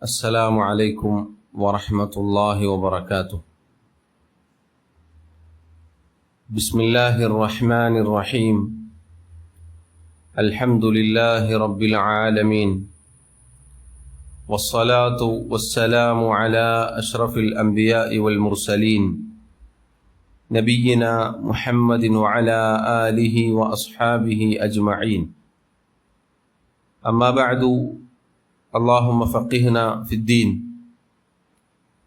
السلام عليكم ورحمة الله وبركاته. بسم الله الرحمن الرحيم. الحمد لله رب العالمين، والصلاة والسلام على أشرف الأنبياء والمرسلين نبينا محمد وعلى آله وأصحابه أجمعين. أما بعد، اللهم فقهنا في الدين.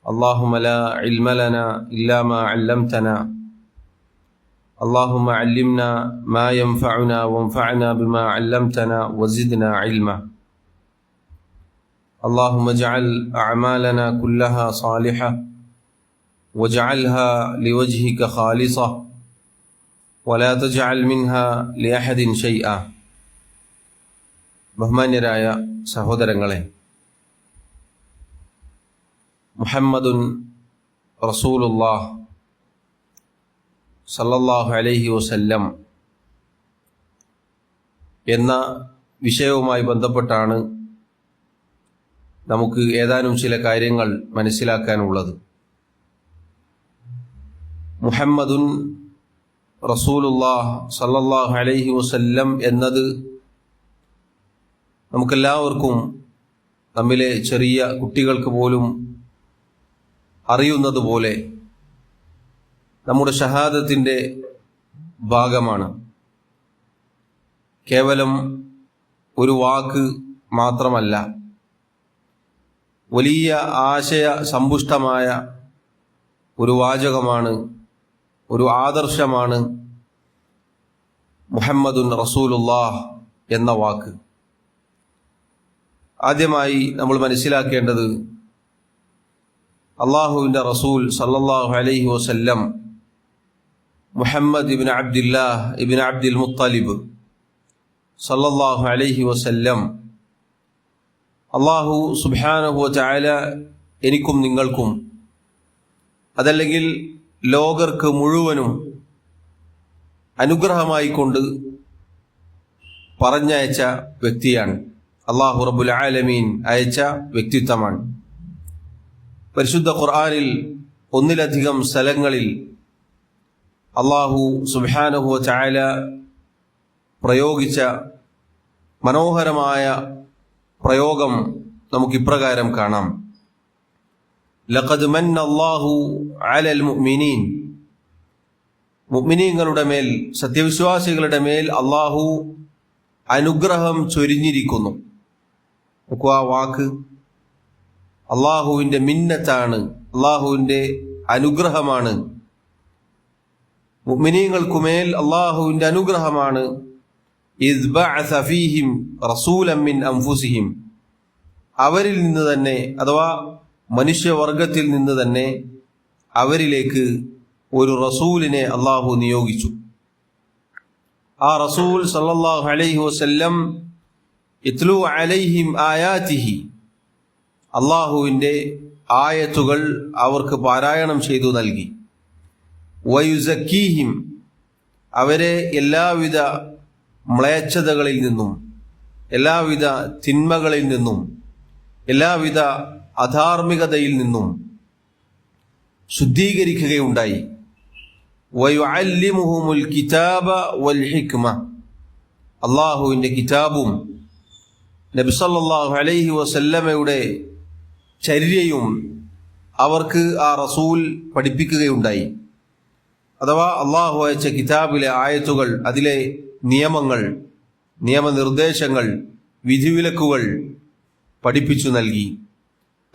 اللهم لا علم لنا إلا ما علمتنا. اللهم علمنا ما ينفعنا وانفعنا بما علمتنا وزدنا علما. اللهم اجعل أعمالنا كلها صالحة واجعلها لوجهك خالصة ولا تجعل منها لأحد شيئا. ബഹുമാന്യരായ സഹോദരങ്ങളെ, മുഹമ്മദുൻ റസൂലുള്ളാഹ് സല്ലല്ലാഹു അലൈഹി വസല്ലം എന്ന വിഷയവുമായി ബന്ധപ്പെട്ടാണ് നമുക്ക് ഏതാനും ചില കാര്യങ്ങൾ മനസ്സിലാക്കാനുള്ളത്. മുഹമ്മദുൻ റസൂലുള്ളാഹ് സല്ലല്ലാഹു അലൈഹി വസല്ലം എന്നത് നമുക്കെല്ലാവർക്കും, നമ്മിലെ ചെറിയ കുട്ടികൾക്ക് പോലും അറിയുന്നത് പോലെ നമ്മുടെ ഷഹാദത്തിൻ്റെ ഭാഗമാണ്. കേവലം ഒരു വാക്ക് മാത്രമല്ല, വലിയ ആശയ സമ്പുഷ്ടമായ ഒരു വാചകമാണ്, ഒരു ആദർശമാണ് മുഹമ്മദുൻ റസൂലുള്ളാഹ് എന്ന വാക്ക്. ആദ്യമായി നമ്മൾ മനസ്സിലാക്കേണ്ടത്, അള്ളാഹുവിൻ്റെ റസൂൽ സല്ലല്ലാഹു അലൈഹി വസല്ലം മുഹമ്മദ് ഇബ്നു അബ്ദില്ലാഹ് ഇബ്നു അബ്ദുൽ മുത്തലിബ് സല്ലല്ലാഹു അലൈഹി വസല്ലം അള്ളാഹു സുബ്ഹാനഹു വ തആല എനിക്കും നിങ്ങൾക്കും, അതല്ലെങ്കിൽ ലോകർക്ക് മുഴുവനും അനുഗ്രഹമായിക്കൊണ്ട് പറഞ്ഞയച്ച വ്യക്തിയാണ്. അല്ലാഹു റബ്ബുൽ ആലമീൻ അയച്ച വ്യക്തിത്വമാണ്. പരിശുദ്ധ ഖുർആനിൽ ഒന്നിലധികം സ്ഥലങ്ങളിൽ അല്ലാഹു സുബ്ഹാനഹു വ തആല പ്രയോഗിച്ച മനോഹരമായ പ്രയോഗം നമുക്കിപ്രകാരം കാണാം. ലഖദ് മന്ന അല്ലാഹു അലൽ മുഅ്മിനീൻ. മുഅ്മിനീങ്ങളുടെ മേൽ, സത്യവിശ്വാസികളുടെ മേൽ അല്ലാഹു അനുഗ്രഹം ചൊരിഞ്ഞിരിക്കുന്നു. ആ വാക്ക് അള്ളാഹുവിൻ്റെ മിന്നത്താണ്, അള്ളാഹുവിൻ്റെ അനുഗ്രഹമാണ്. മുഅ്മിനീങ്ങൾക്കുമേൽ അള്ളാഹുവിൻ്റെ അനുഗ്രഹമാണ്. ഇദ് ബഅസ ഫീഹിം റസൂലൻ മിൻ അൻഫുസിഹിം. അവരിൽ നിന്ന് തന്നെ, അഥവാ മനുഷ്യവർഗത്തിൽ നിന്ന് തന്നെ അവരിലേക്ക് ഒരു റസൂലിനെ അള്ളാഹു നിയോഗിച്ചു. ആ റസൂൽ സല്ലല്ലാഹു അലൈഹി വസല്ലം ഇത്ലു അലൈഹിം ആയാതിഹി, അള്ളാഹുവിൻ്റെ ആയത്തുകൾ അവർക്ക് പാരായണം ചെയ്തു നൽകി. വയുസക്കീഹിം, അവരെ എല്ലാവിധ മ്ലേച്ഛതകളിൽ നിന്നും, എല്ലാവിധ തിന്മകളിൽ നിന്നും, എല്ലാവിധ അധാർമികതയിൽ നിന്നും ശുദ്ധീകരിക്കുകയുണ്ടായി. വയുഅല്ലിമുഹുമുൽ കിതാബ വൽ ഹിക്മ, അള്ളാഹുവിൻ്റെ കിതാബും നബി സല്ലല്ലാഹു അലൈഹി വസല്ലമയുടെ ചര്യയും അവർക്ക് ആ റസൂൽ പഠിപ്പിക്കുകയുണ്ടായി. അഥവാ അള്ളാഹു അയച്ച കിതാബിലെ ആയത്തുകൾ, അതിലെ നിയമങ്ങൾ, നിയമനിർദ്ദേശങ്ങൾ, വിധിവിലക്കുകൾ പഠിപ്പിച്ചു നൽകി.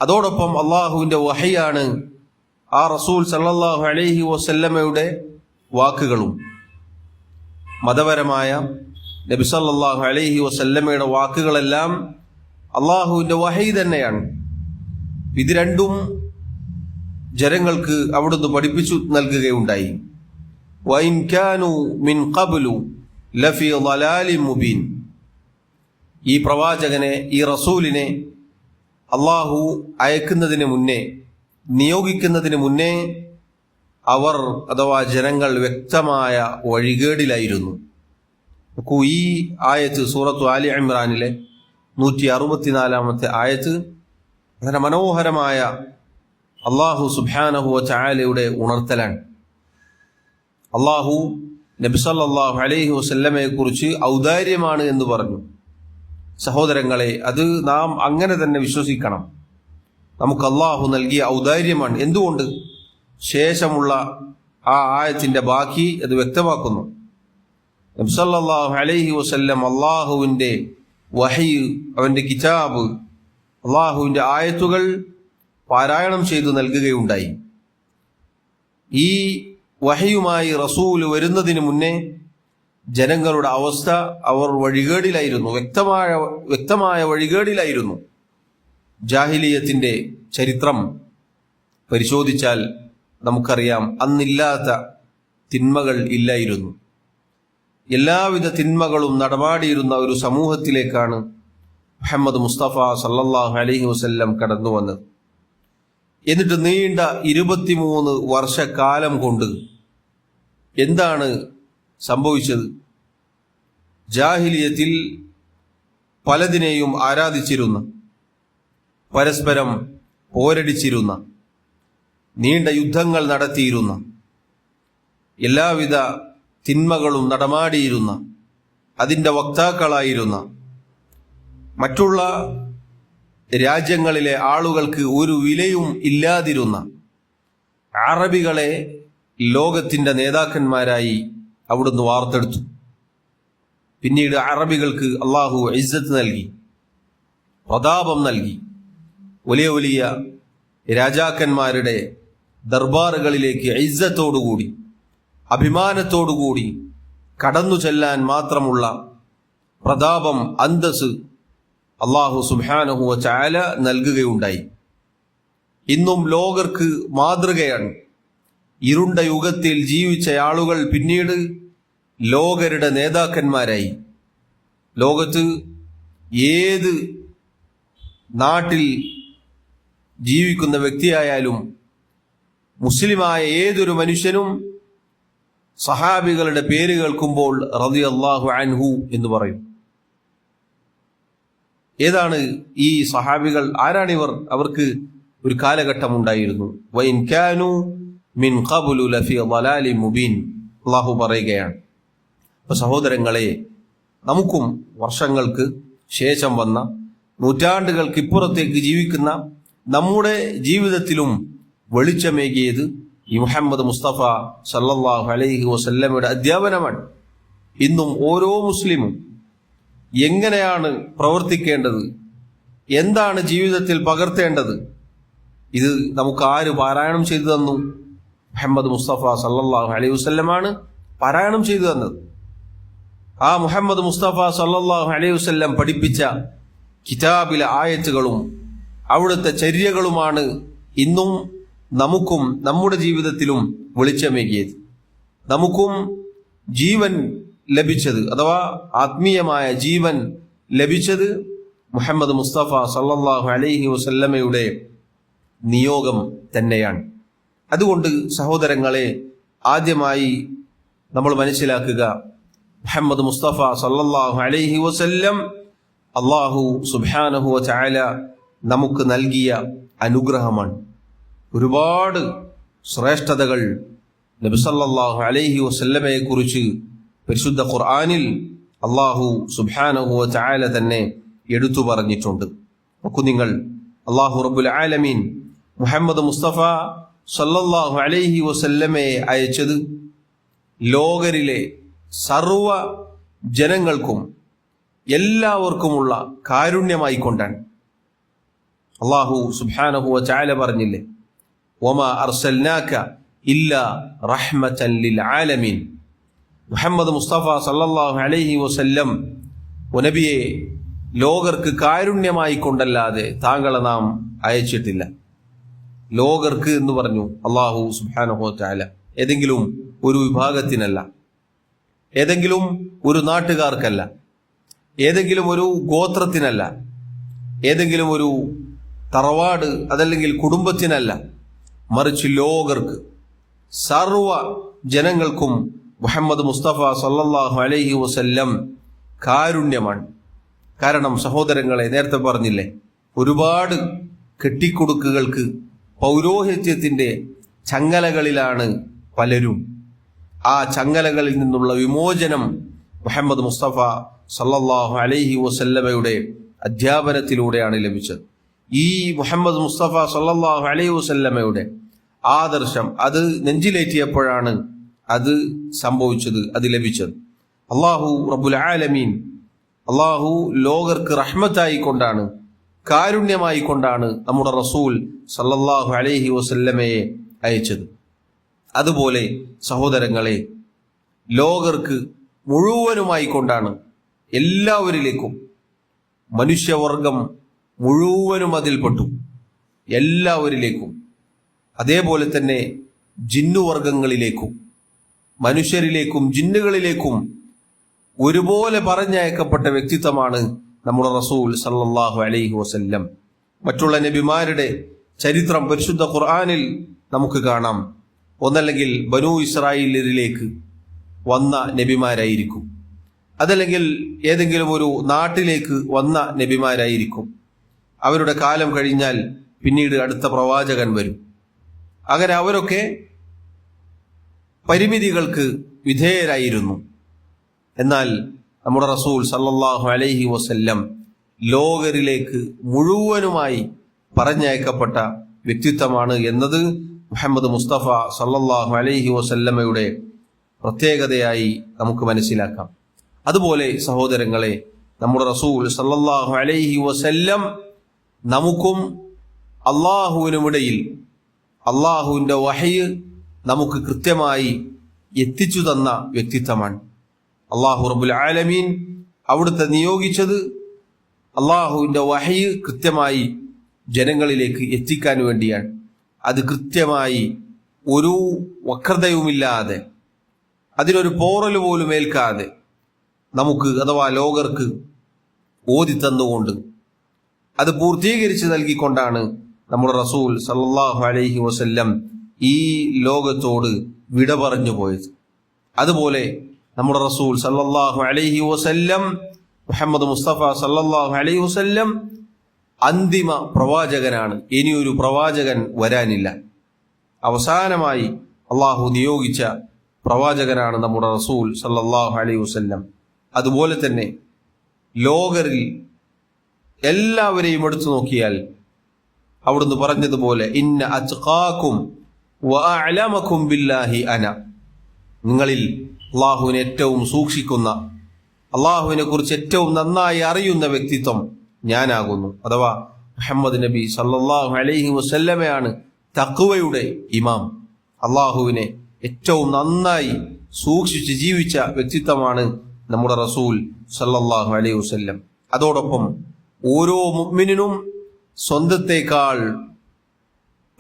അതോടൊപ്പം അള്ളാഹുവിൻ്റെ വഹയാണ് ആ റസൂൽ സല്ലല്ലാഹു അലൈഹി വസല്ലമയുടെ വാക്കുകളും. മതപരമായ നബി സല്ലല്ലാഹു അലൈഹി വസല്ലമയുടെ വാക്കുകളെല്ലാം അള്ളാഹുവിൻ്റെ വഹി തന്നെയാണ്. ഇത് രണ്ടും ജനങ്ങൾക്ക് അവിടുന്ന് പഠിപ്പിച്ചു നൽകുകയുണ്ടായി. വഇൻ കാനൂ മിൻ ഖബ്ലു ലഫീ ളലാലിൻ മുബീൻ. ഈ പ്രവാചകനെ, ഈ റസൂലിനെ അള്ളാഹു അയക്കുന്നതിന് മുന്നേ, നിയോഗിക്കുന്നതിന് മുന്നേ അവർ, അഥവാ ജനങ്ങൾ, വ്യക്തമായ വഴികേടിലായിരുന്നു. നോക്കൂ, ഈ ആയത്ത് സൂറത്തു ആലി ഇമ്രാനിലെ 164-ാമത്തെ ആയത്ത് അങ്ങനെ മനോഹരമായ അല്ലാഹു സുബ്ഹാനഹു വ തആലയുടെ ഉണർത്തലാണ്. അല്ലാഹു നബി സല്ലല്ലാഹു അലൈഹി വസല്ലമയെ കുറിച്ച് ഔദാര്യമാണ് എന്ന് പറഞ്ഞു. സഹോദരങ്ങളെ, അത് നാം അങ്ങനെ തന്നെ വിശ്വസിക്കണം. നമുക്ക് അല്ലാഹു നൽകിയ ഔദാര്യമാണ്. എന്തുകൊണ്ട്? ശേഷമുള്ള ആ ആയത്തിന്റെ ബാക്കി അത് വ്യക്തമാക്കുന്നു. നബി സല്ലല്ലാഹു അലൈഹി വസല്ലം അല്ലാഹുവിന്റെ വഹി, അവന്റെ കിതാബ്, അല്ലാഹുവിന്റെ ആയത്തുകൾ പാരായണം ചെയ്തു നൽകുകയുണ്ടായി. ഈ വഹിയുമായി റസൂല് വരുന്നതിന് മുന്നേ ജനങ്ങളുടെ അവസ്ഥ, അവർ വഴികേടിലായിരുന്നു, വ്യക്തമായ വഴികേടിലായിരുന്നു. ജാഹിലിയത്തിന്റെ ചരിത്രം പരിശോധിച്ചാൽ നമുക്കറിയാം, അന്നില്ലാത്ത തിന്മകൾ ഇല്ലായിരുന്നു. എല്ലാവിധ തിന്മകളും നടമാടിയിരുന്ന ഒരു സമൂഹത്തിലേക്കാണ് മുഹമ്മദ് മുസ്തഫ സല്ലല്ലാഹു അലൈഹി വസല്ലം കടന്നു വന്നത്. എന്നിട്ട് നീണ്ട 23 വർഷക്കാലം കൊണ്ട് എന്താണ് സംഭവിച്ചത്? ജാഹിലിയത്തിൽ പലതിനെയും ആരാധിച്ചിരുന്ന, പരസ്പരം പോരടിച്ചിരുന്ന, നീണ്ട യുദ്ധങ്ങൾ നടത്തിയിരുന്ന, എല്ലാവിധ തിന്മകളും നടമാടിയിരുന്ന, അതിൻ്റെ വക്താക്കളായിരുന്ന, മറ്റുള്ള രാജ്യങ്ങളിലെ ആളുകൾക്ക് ഒരു വിലയും ഇല്ലാതിരുന്ന അറബികളെ ലോകത്തിൻ്റെ നേതാക്കന്മാരായി അവിടുന്ന് വാർത്തെടുത്തു. പിന്നീട് അറബികൾക്ക് അള്ളാഹു ഇസ്സത്ത് നൽകി, പ്രതാപം നൽകി. വലിയ വലിയ രാജാക്കന്മാരുടെ ദർബാറുകളിലേക്ക് ഇസ്സത്തോടുകൂടി, അഭിമാനത്തോടുകൂടി കടന്നു ചെല്ലാൻ മാത്രമുള്ള പ്രതാപം, അന്തസ് അല്ലാഹു സുബ്ഹാനഹു വ തആല നൽകുകയുണ്ടായി. ഇന്നും ലോകർക്ക് മാതൃകയാണ്. ഇരുണ്ട യുഗത്തിൽ ജീവിച്ച ആളുകൾ പിന്നീട് ലോകരുടെ നേതാക്കന്മാരായി. ലോകത്ത് ഏത് നാട്ടിൽ ജീവിക്കുന്ന വ്യക്തിയായാലും, മുസ്ലിമായ ഏതൊരു മനുഷ്യനും സഹാബികളുടെ പേര് കേൾക്കുമ്പോൾ റളിയല്ലാഹു അൻഹു എന്ന് പറയും. ഏതാണ് ഈ സഹാബികൾ? ആരാണിവർ? അവർക്ക് ഒരു കാലഘട്ടം ഉണ്ടായിരുന്നു. വഇൻ കാനൂ മിൻ ഖബ്ലു ലഫീ ളലാലിൻ മുബീൻ, അല്ലാഹു പറയുകയാണ്. അപ്പോൾ സഹോദരങ്ങളെ, നമുക്കും വർഷങ്ങൾക്ക് ശേഷം വന്ന, നൂറ്റാണ്ടുകൾക്ക് ഇപ്പുറത്തേക്ക് ജീവിക്കുന്ന നമ്മുടെ ജീവിതത്തിലും വെളിച്ചമേകിയത് ഈ മുഹമ്മദ് മുസ്തഫ സല്ലല്ലാഹു അലൈഹി വസല്ലമയുടെ അധ്യാപനമാണ്. ഇന്നും ഓരോ മുസ്ലിമും എങ്ങനെയാണ് പ്രവർത്തിക്കേണ്ടത്, എന്താണ് ജീവിതത്തിൽ പകർത്തേണ്ടത്, ഇത് നമുക്ക് ആര് പാരായണം ചെയ്തു തന്നു? മുഹമ്മദ് മുസ്തഫ സല്ലല്ലാഹു അലൈഹി വസല്ലമാണ് പാരായണം ചെയ്തു തന്നത്. ആ മുഹമ്മദ് മുസ്തഫ സല്ലല്ലാഹു അലൈഹി വസല്ലം പഠിപ്പിച്ച കിതാബിലെ ആയത്തുകളും അവിടുത്തെ ചര്യകളുമാണ് ഇന്നും നമുക്കും നമ്മുടെ ജീവിതത്തിലും വെളിച്ചമേകിയത്. നമുക്കും ജീവൻ ലഭിച്ചത്, അഥവാ ആത്മീയമായ ജീവൻ ലഭിച്ചത് മുഹമ്മദ് മുസ്തഫ സല്ലല്ലാഹു അലൈഹി വസല്ലമയുടെ നിയോഗം തന്നെയാണ്. അതുകൊണ്ട് സഹോദരങ്ങളെ, ആദ്യമായി നമ്മൾ മനസ്സിലാക്കുക, മുഹമ്മദ് മുസ്തഫ സല്ലല്ലാഹു അലൈഹി വസല്ലം അല്ലാഹു സുബ്ഹാനഹു വ തആല നമുക്ക് നൽകിയ അനുഗ്രഹമാണ്. ഒരുപാട് ശ്രേഷ്ഠതകൾ നബി സല്ലല്ലാഹു അലൈഹി വസല്ലമയെ കുറിച്ച് പരിശുദ്ധ ഖുർആനിൽ അല്ലാഹു സുബ്ഹാനഹു വ തആല തന്നെ എടുത്തു പറഞ്ഞിട്ടുണ്ട്. നോക്കൂ നിങ്ങൾ, അല്ലാഹു റബ്ബുൽ ആലമീൻ മുഹമ്മദ് മുസ്തഫ സല്ലല്ലാഹു അലൈഹി വസല്ലമയെ അയച്ചത് ലോകരിലെ സർവ ജനങ്ങൾക്കും എല്ലാവർക്കുമുള്ള കാരുണ്യമായിക്കൊണ്ടാണ്. അല്ലാഹു സുബ്ഹാനഹു വ തആല പറഞ്ഞില്ലേ, വമാ അർസൽനാക ഇല്ലാ റഹ്മതൻ ലിൽ ആലമീൻ. മുഹമ്മദ് മുസ്തഫ സല്ലല്ലാഹു അലൈഹി വസല്ലം നബിയെ ലോകർക്ക് കാരുണ്യമായി കൊണ്ടല്ലാതെ താങ്കളെ നാം അയച്ചിട്ടില്ല. ലോകർക്ക് എന്ന് പറഞ്ഞു അല്ലാഹു സുബ്ഹാനഹു വ തആല. ഏതെങ്കിലും ഒരു വിഭാഗത്തിനല്ല, ഏതെങ്കിലും ഒരു നാട്ടുകാർക്കല്ല, ഏതെങ്കിലും ഒരു ഗോത്രത്തിനല്ല, ഏതെങ്കിലും ഒരു തറവാട് അതല്ലെങ്കിൽ കുടുംബത്തിനല്ല, മറിച്ച് ലോകർക്ക്, സർവ ജനങ്ങൾക്കും മുഹമ്മദ് മുസ്തഫ സല്ലല്ലാഹു അലൈഹി വസല്ലം കാരുണ്യമാണ്. കാരണം സഹോദരങ്ങളെ, നേരത്തെ പറഞ്ഞില്ലേ, ഒരുപാട് കെട്ടിക്കൊടുക്കുകൾക്ക് പൗരോഹിത്യത്തിൻ്റെ ചങ്ങലകളിലാണ് പലരും. ആ ചങ്ങലകളിൽ നിന്നുള്ള വിമോചനം മുഹമ്മദ് മുസ്തഫ സല്ലല്ലാഹു അലൈഹി വസല്ലമയുടെ അധ്യാപനത്തിലൂടെയാണ് ലഭിച്ചത്. ഈ മുഹമ്മദ് മുസ്തഫ സല്ലല്ലാഹു അലൈഹി വസല്ലമയുടെ ആദർശം അത് നെഞ്ചിലേറ്റിയപ്പോഴാണ് അത് സംഭവിച്ചത്, അത് ലഭിച്ചത്. അള്ളാഹു റബ്ബുൽ ആലമീൻ, അള്ളാഹു ലോകർക്ക് റഹ്മത്തായി കൊണ്ടാണ്, കാരുണ്യമായി കൊണ്ടാണ് നമ്മുടെ റസൂൽ സല്ലല്ലാഹു അലൈഹി വസല്ലമയെ അയച്ചത്. അതുപോലെ സഹോദരങ്ങളെ, ലോകർക്ക് മുഴുവനുമായി കൊണ്ടാണ്, എല്ലാവരിലേക്കും, മനുഷ്യവർഗം മുഴുവനും അതിൽപ്പെട്ടു, എല്ലാവരിലേക്കും. അതേപോലെ തന്നെ ജിന്നുവർഗങ്ങളിലേക്കും മനുഷ്യരിലേക്കും ജിന്നുകളിലേക്കും ഒരുപോലെ പറഞ്ഞയക്കപ്പെട്ട വ്യക്തിത്വമാണ് നമ്മുടെ റസൂൽ സല്ലല്ലാഹു അലൈഹി വസല്ലം. മറ്റുള്ള നബിമാരുടെ ചരിത്രം പരിശുദ്ധ ഖുർആനിൽ നമുക്ക് കാണാം. ഒന്നല്ലെങ്കിൽ ബനൂ ഇസ്രായേലിലേക്ക് വന്ന നബിമാരായിരിക്കും, അതല്ലെങ്കിൽ ഏതെങ്കിലും ഒരു നാട്ടിലേക്ക് വന്ന നബിമാരായിരിക്കും. അവരുടെ കാലം കഴിഞ്ഞാൽ പിന്നീട് അടുത്ത പ്രവാചകൻ വരും. അങ്ങനെ അവരൊക്കെ പരിമിതികൾക്ക് വിധേയരായിരുന്നു. എന്നാൽ നമ്മുടെ റസൂൽ സല്ലല്ലാഹു അലൈഹി വസല്ലം ലോകരിലേക്ക് മുഴുവനുമായി പറഞ്ഞയക്കപ്പെട്ട വ്യക്തിത്വമാണ് എന്നത് മുഹമ്മദ് മുസ്തഫ സല്ലല്ലാഹു അലൈഹി വസല്ലമയുടെ പ്രത്യേകതയായി നമുക്ക് മനസ്സിലാക്കാം. അതുപോലെ സഹോദരങ്ങളെ, നമ്മുടെ റസൂൽ സല്ലല്ലാഹു അലൈഹി വസല്ലം നമുക്കും അള്ളാഹുവിനുമിടയിൽ അള്ളാഹുവിൻ്റെ വഹയ് നമുക്ക് കൃത്യമായി എത്തിച്ചു തന്ന വ്യക്തിത്വമാണ്. അള്ളാഹു റബ്ബുൽ ആലമീൻ അവിടുത്തെ നിയോഗിച്ചത് അള്ളാഹുവിൻ്റെ വഹയ് കൃത്യമായി ജനങ്ങളിലേക്ക് എത്തിക്കാൻ വേണ്ടിയാണ്. അത് കൃത്യമായി ഒരു വക്രതയുമില്ലാതെ, അതിനൊരു പോറൽ പോലും ഏൽക്കാതെ നമുക്ക് അഥവാ ലോകർക്ക് ഓതി തന്നുകൊണ്ട് അത് പൂർത്തീകരിച്ച് നൽകിക്കൊണ്ടാണ് നമ്മുടെ റസൂൽ സല്ലല്ലാഹു അലൈഹി വസല്ലം ഈ ലോകത്തോട് വിട പറഞ്ഞു പോയത്. അതുപോലെ നമ്മുടെ റസൂൽ സല്ലല്ലാഹു അലൈഹി വസല്ലം മുഹമ്മദ് മുസ്തഫ സല്ലല്ലാഹു അലൈഹി വസല്ലം അന്തിമ പ്രവാചകനാണ്. ഇനിയൊരു പ്രവാചകൻ വരാനില്ല. അവസാനമായി അള്ളാഹു നിയോഗിച്ച പ്രവാചകനാണ് നമ്മുടെ റസൂൽ സല്ലല്ലാഹു അലൈഹി വസല്ലം. അതുപോലെ തന്നെ ലോകരിൽ എല്ലാവരെയും എടുത്തു നോക്കിയാൽ അവിടുന്ന് പറഞ്ഞതുപോലെ ഇന്ന അത്ഖാകും വഅഅലമകും ബില്ലാഹി അന, നിങ്ങളിൽ അള്ളാഹുവിനെ ഏറ്റവും സൂക്ഷിക്കുന്ന, അള്ളാഹുവിനെ കുറിച്ച് ഏറ്റവും നന്നായി അറിയുന്ന വ്യക്തിത്വം ഞാനാകുന്നു. അഥവാ മുഹമ്മദ് നബി സല്ലല്ലാഹു അലൈഹി വസല്ലമയാണ് തഖ്വയുടെ ഇമാം. അള്ളാഹുവിനെ ഏറ്റവും നന്നായി സൂക്ഷിച്ച് ജീവിച്ച വ്യക്തിത്വമാണ് നമ്മുടെ റസൂൽ സല്ലല്ലാഹു അലൈഹി വസല്ലം. അതോടൊപ്പം ഓരോ മുഅ്മിനിനും സ്വന്തത്തേക്കാൾ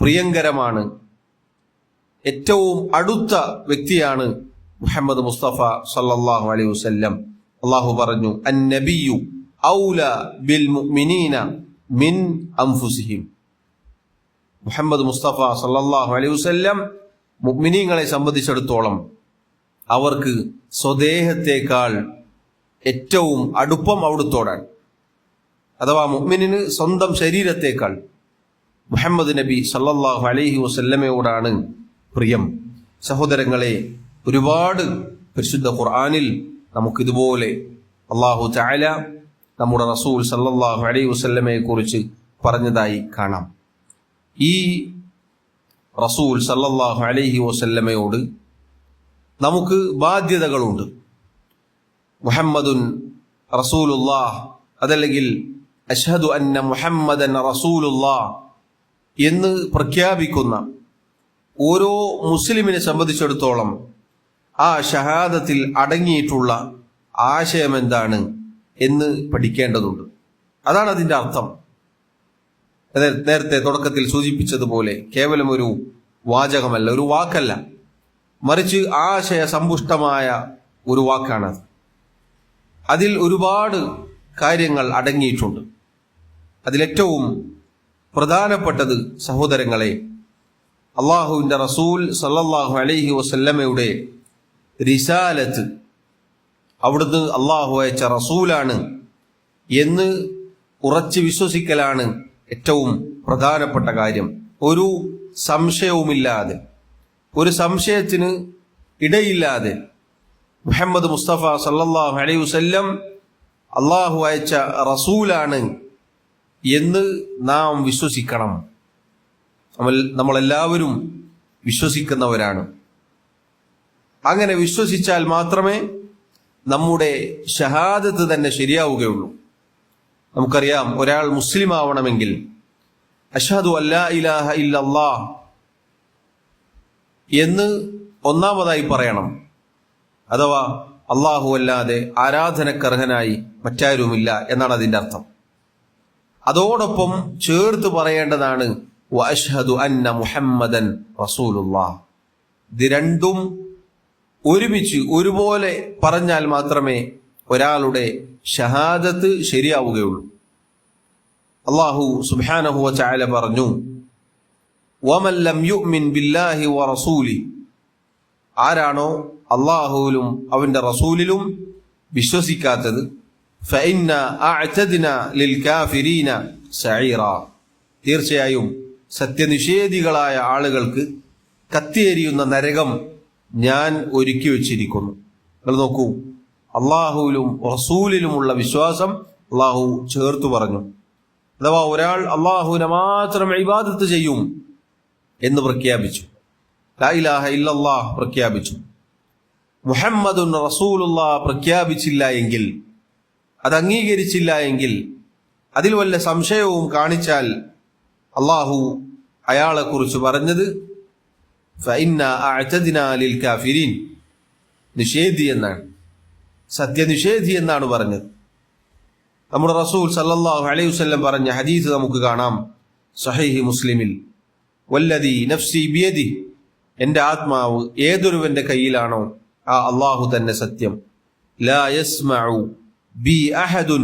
പ്രിയങ്കരമാണ്, ഏറ്റവും അടുത്ത വ്യക്തിയാണ് മുഹമ്മദ് മുസ്തഫ സല്ലല്ലാഹു അലൈഹി വസല്ലം. അള്ളാഹു പറഞ്ഞു, അന്നബിയു ഔല ബിൽ മുഅ്മിനീന മിൻ അൻഫുസിഹിം. മുഹമ്മദ് മുസ്തഫ സല്ലല്ലാഹു അലൈഹി വസല്ലം മുഅ്മിനീങ്ങളെ സംബന്ധിച്ചിടത്തോളം അവർക്ക് സ്വദേഹത്തേക്കാൾ ഏറ്റവും അടുപ്പം അവിടുത്തോടാണ്. അഥവാ മുഅ്മിനിന് സ്വന്തം ശരീരത്തേക്കാൾ മുഹമ്മദ് നബി സല്ലല്ലാഹു അലൈഹി വസല്ലമയോടാണ് പ്രിയം. സഹോദരങ്ങളെ, ഒരുപാട് പരിശുദ്ധ ഖുർആനിൽ നമുക്കിതുപോലെ അല്ലാഹു തആല നമ്മുടെ റസൂൽ സല്ലല്ലാഹു അലൈഹി വസല്ലമയെ കുറിച്ച് പറഞ്ഞതായി കാണാം. ഈ റസൂൽ സല്ലല്ലാഹു അലൈഹി വസല്ലമയോട് നമുക്ക് ബാധ്യതകളുണ്ട്. മുഹമ്മദുൻ റസൂലുള്ളാഹ്, അതല്ലെങ്കിൽ അഷ്ഹദു അന്ന മുഹമ്മദൻ റസൂലുള്ളാഹ് എന്ന് പ്രഖ്യാപിക്കുന്ന ഓരോ മുസ്ലിമിനെ സംബന്ധിച്ചിടത്തോളം ആ ഷഹാദത്തിൽ അടങ്ങിയിട്ടുള്ള ആശയം എന്താണ് എന്ന് പഠിക്കേണ്ടതുണ്ട്. അതാണ് അതിൻ്റെ അർത്ഥം. നേരത്തെ തുടക്കത്തിൽ സൂചിപ്പിച്ചതുപോലെ കേവലം ഒരു വാചകമല്ല, ഒരു വാക്കല്ല, മറിച്ച് ആശയ സമ്പുഷ്ടമായ ഒരു വാക്കാണത്. അതിൽ ഒരുപാട് കാര്യങ്ങൾ അടങ്ങിയിട്ടുണ്ട്. അതിലേറ്റവും പ്രധാനപ്പെട്ടത് സഹോദരങ്ങളെ, അള്ളാഹുവിൻ്റെ റസൂൽ സല്ലല്ലാഹു അലൈഹി വസല്ലമയുടെ റിസാലത്ത്, അവിടുന്ന് അള്ളാഹു അയച്ച റസൂലാണ് എന്ന് ഉറച്ചു വിശ്വസിക്കലാണ് ഏറ്റവും പ്രധാനപ്പെട്ട കാര്യം. ഒരു സംശയവുമില്ലാതെ, ഒരു സംശയത്തിന് ഇടയില്ലാതെ മുഹമ്മദ് മുസ്തഫ സല്ലല്ലാഹു അലൈഹി വസല്ലം അള്ളാഹു അയച്ച റസൂലാണ് എന്ന് നാം വിശ്വസിക്കണം. നമ്മളെല്ലാവരും വിശ്വസിക്കുന്നവരാണ്. അങ്ങനെ വിശ്വസിച്ചാൽ മാത്രമേ നമ്മുടെ ഷഹാദത്ത് തന്നെ ശരിയാവുകയുള്ളൂ. നമുക്കറിയാം, ഒരാൾ മുസ്ലിം ആവണമെങ്കിൽ അഷ്ഹദു അല്ലാ ഇലാഹ ഇല്ലല്ലാഹ് എന്ന് ഒന്നാമതായി പറയണം. അഥവാ അള്ളാഹു അല്ലാതെ ആരാധനക്കർഹനായി മറ്റാരുമില്ല എന്നാണ് അതിൻ്റെ അർത്ഥം. അതോടൊപ്പം ചേർത്ത് പറയേണ്ടതാണ് വഅഷ്ഹദു അന്ന മുഹമ്മദൻ റസൂലുള്ളാഹ്. ഇത് രണ്ടും ഒരുമിച്ച് ഒരുപോലെ പറഞ്ഞാൽ മാത്രമേ ഒരാളുടെ ഷഹാദത്ത് ശരിയാവുകയുള്ളൂ. അല്ലാഹു സുബ്ഹാനഹു വ തആല പറഞ്ഞു, വമൻ ലം യുഅ്മിൻ ബില്ലാഹി വറസൂലി, ആരാണോ അല്ലാഹുവിലും അവന്റെ റസൂലിലും വിശ്വസിക്കാത്തത്, ഫഇന്ന അഅ്തദ്ന ലിൽകാഫിരീന സഈറ, തീർച്ചയായും സത്യനിഷേധികളായ ആളുകൾക്ക് കത്തിയെരിയുന്ന നരകം ഞാൻ ഒരുക്കി വച്ചിരിക്കുന്നു. നിങ്ങൾ നോക്കൂ, അള്ളാഹുവിലും റസൂലിലുമുള്ള വിശ്വാസം അള്ളാഹു ചേർത്തു പറഞ്ഞു. അഥവാ ഒരാൾ അള്ളാഹുവിനെ മാത്രം ഇബാദത്ത് ചെയ്യും എന്ന് പ്രഖ്യാപിച്ചു, ലാ ഇലാഹ ഇല്ലല്ലാഹ് പ്രഖ്യാപിച്ചു, മുഹമ്മദുൻ റസൂലുള്ളാഹ് പ്രഖ്യാപിച്ചില്ല എങ്കിൽ, അത് അംഗീകരിച്ചില്ല എങ്കിൽ, അതിൽ വല്ല സംശയവും കാണിച്ചാൽ അള്ളാഹു അയാളെക്കുറിച്ച് പറഞ്ഞത് ഫഇന്ന അഅ്തദ്നാ ലിൽ കാഫിരീൻ, നിഷേധി എന്നാണ്, സത്യനിഷേധി എന്നാണ് പറഞ്ഞത്. നമ്മുടെ റസൂൽ സല്ലല്ലാഹു അലൈഹി വസല്ലം പറഞ്ഞ ഹദീസ് നമുക്ക് കാണാം സഹീഹ് മുസ്ലിമിൽ, വല്ലദീ നഫ്സി ബിയദി, എൻ്റെ ആത്മാവ് ഏതൊരുവന്റെ കയ്യിലാണോ ആ അള്ളാഹു തന്നെ സത്യം, ലാ യസ്മഉ ബി അഹദുൻ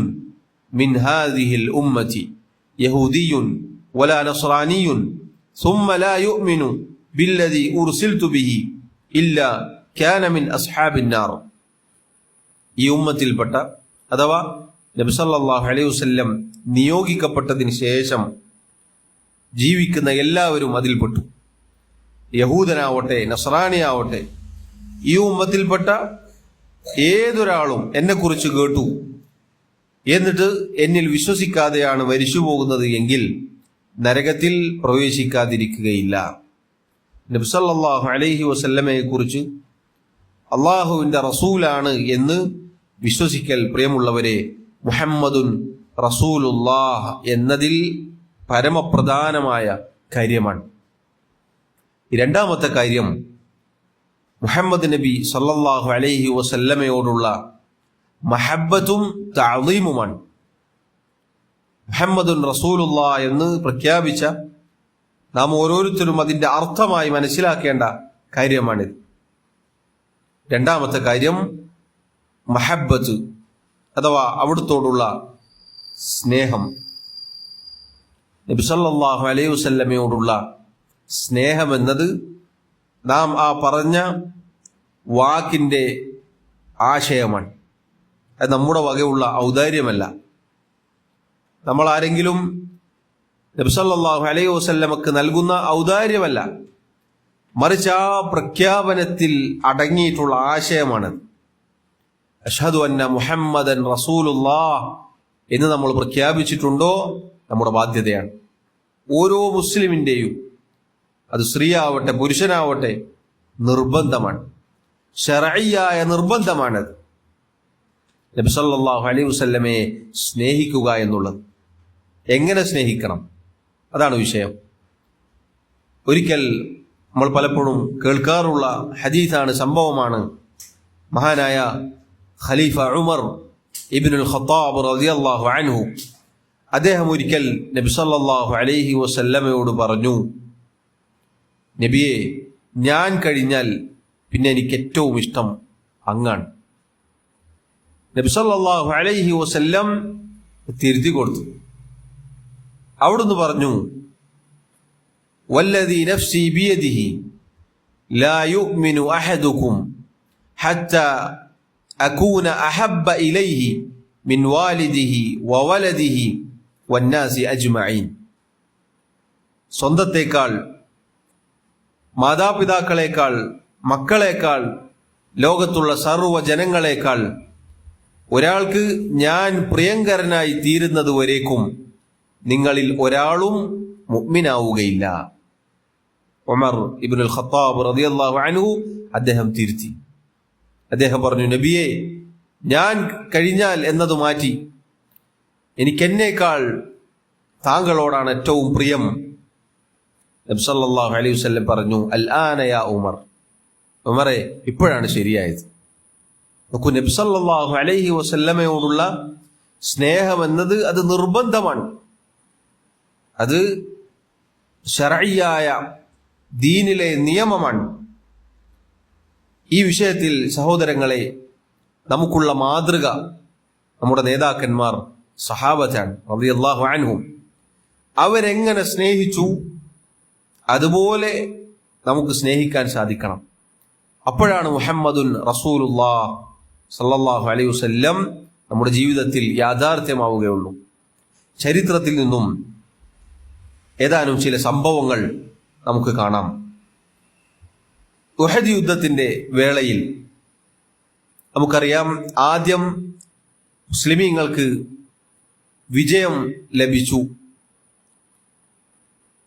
മിൻ ഹാദിഹിൽ ഉമ്മത്തി യഹൂദിയുൻ വലാ നസ്റാനിയുൻ സുമ്മ ലാ യുഅ്മിനു ബില്ലദീ ഉർസിൽതു ബിഹി ഇല്ലാ കാന മിൻ അസ്ഹാബിൻ നാർ. ഈ ഉമ്മത്തിൽപ്പെട്ട അഥവാ നബി സല്ലല്ലാഹു അലൈഹി വസല്ലം നിയോഗിക്കപ്പെട്ടതിന് ശേഷം ജീവിക്കുന്ന എല്ലാവരും അതിൽപ്പെട്ടു. യഹൂദനാവട്ടെ നസ്രാണിയാവട്ടെ, ഈ ഉമ്മത്തിൽപ്പെട്ട ഏതൊരാളും എന്നെക്കുറിച്ച് കേട്ടു എന്നിട്ട് എന്നിൽ വിശ്വസിക്കാതെയാണ് മരിച്ചു പോകുന്നത് എങ്കിൽ നരകത്തിൽ പ്രവേശിക്കാതിരിക്കുകയില്ല. നബി സല്ലല്ലാഹു അലൈഹി വസല്ലമയെ കുറിച്ച് അള്ളാഹുവിന്റെ റസൂലാണ് എന്ന് വിശ്വസിക്കൽ, പ്രിയമുള്ളവരെ, മുഹമ്മദുൻ റസൂലുള്ളാഹ് എന്നതിൽ പരമപ്രധാനമായ കാര്യമാണ്. രണ്ടാമത്തെ കാര്യം മുഹമ്മദ് നബി സല്ലല്ലാഹു അലൈഹി വസല്ലമയോടുള്ള മഹബ്ബത്തും തഅളീമുമാണ്. മുഹമ്മദുൻ റസൂലുള്ളാഹ് എന്ന് പ്രഖ്യാപിച്ച നാം ഓരോരുത്തരും അതിന്റെ അർത്ഥമായി മനസ്സിലാക്കേണ്ട കാര്യമാണിത്. രണ്ടാമത്തെ കാര്യം മഹബ്ബത്ത് അഥവാ അവിടുത്തോടുള്ള സ്നേഹം. നബി സല്ലല്ലാഹു അലൈഹി വസല്ലമയോടുള്ള സ്നേഹം എന്നത് നാം ആ പറഞ്ഞ വാക്കിന്റെ ആശയമാണ്. അത് നമ്മുടെ വകയുള്ള ഔദാര്യമല്ല. നമ്മൾ ആരെങ്കിലും നബി സല്ലല്ലാഹു അലൈഹി വസല്ലമക്ക് നൽകുന്ന ഔദാര്യമല്ല, മറിച്ച് ആ പ്രഖ്യാപനത്തിൽ അടങ്ങിയിട്ടുള്ള ആശയമാണ്. അഷ്ഹദു അന്ന മുഹമ്മദൻ റസൂലുള്ളാഹ് എന്ന് നമ്മൾ പ്രഖ്യാപിച്ചിട്ടുണ്ടോ നമ്മുടെ ബാധ്യതയാണ്. ഓരോ മുസ്ലിമിന്റെയും, അത് സ്ത്രീയാവട്ടെ പുരുഷനാവട്ടെ, നിർബന്ധമാണ്, ശർഈയായ നിർബന്ധമാണത്, നബി സല്ലല്ലാഹു അലൈഹി വസല്ലമയെ സ്നേഹിക്കുക എന്നുള്ളത്. എങ്ങനെ സ്നേഹിക്കണം, അതാണ് വിഷയം. ഒരിക്കൽ നമ്മൾ പലപ്പോഴും കേൾക്കാറുള്ള ഹദീസാണ്, സംഭവമാണ്. മഹാനായ ഖലീഫ ഉമർ ഇബ്നുൽ ഖത്താബ് റളിയല്ലാഹു അൻഹു, അദ്ദേഹം ഒരിക്കൽ നബി സല്ലല്ലാഹു അലൈഹി വസല്ലമയോട് പറഞ്ഞു, നബിയെ, ഞാൻ കഴിഞ്ഞാൽ പിന്നെ എനിക്ക് ഏറ്റവും ഇഷ്ടം അങ്ങാണ്. നബി സല്ലല്ലാഹു അലൈഹി വസല്ലം തിരുത്തി കൊടുത്തു. അവിടുന്ന് പറഞ്ഞു, വല്ലദീ നഫ്സി ബിയദിഹി ലാ യുഅ്മിനു അഹദുകും ഹത്താ അകൂന അഹബ്ബ ഇലൈഹി മിൻ വാലിദിഹി വവലദിഹി വന്നാസി അജ്മഈൻ. സ്വന്തത്തേക്കാൾ, മാതാപിതാക്കളെക്കാൾ, മക്കളെക്കാൾ, ലോകത്തുള്ള സർവ്വ ജനങ്ങളെക്കാൾ ഒരാൾക്ക് ഞാൻ പ്രിയങ്കരനായി തീരുന്നത് വരേക്കും നിങ്ങളിൽ ഒരാളും മുഅ്മിനാവുകയില്ല. ഉമർ ഇബ്നുൽ ഖത്താബ് റളിയല്ലാഹു അൻഹു അദ്ദേഹം തിരുത്തി. അദ്ദേഹം പറഞ്ഞു, നബിയെ, ഞാൻ കഴിഞ്ഞാൽ എന്നത് മാറ്റി എനിക്കെന്നേക്കാൾ താങ്കളോടാണ് ഏറ്റവും പ്രിയം. നബി സല്ലല്ലാഹു അലൈഹി വസല്ലം പറഞ്ഞു, അൽ ആന യാ ഉമർ, ഉമറെ, ഇപ്പോഴാണ് ശരിയായത്. നോക്കൂ, നബി സല്ലല്ലാഹു അലൈഹി വസല്ലമയോടുള്ള സ്നേഹം എന്നത് അത് നിർബന്ധമാണ്. അത് ശർഈയായ ദീനിലെ നിയമമാണ്. ഈ വിഷയത്തിൽ സഹോദരങ്ങളെ, നമുക്കുള്ള മാതൃക നമ്മുടെ നേതാക്കന്മാർ സഹാബത്താണ് റളിയല്ലാഹു അൻഹും. അവരെങ്ങനെ സ്നേഹിച്ചു അതുപോലെ നമുക്ക് സ്നേഹിക്കാൻ സാധിക്കണം. അപ്പോഴാണ് മുഹമ്മദുൻ റസൂലുള്ളാഹ് സല്ലല്ലാഹു അലൈഹി വസല്ലം നമ്മുടെ ജീവിതത്തിൽ യാഥാർത്ഥ്യമാവുകയുള്ളൂ. ചരിത്രത്തിൽ നിന്നും ഏതാനും ചില സംഭവങ്ങൾ നമുക്ക് കാണാം. ഉഹദ് യുദ്ധത്തിന്റെ വേളയിൽ നമുക്കറിയാം, ആദ്യം മുസ്ലിമീങ്ങൾക്ക് വിജയം ലഭിച്ചു.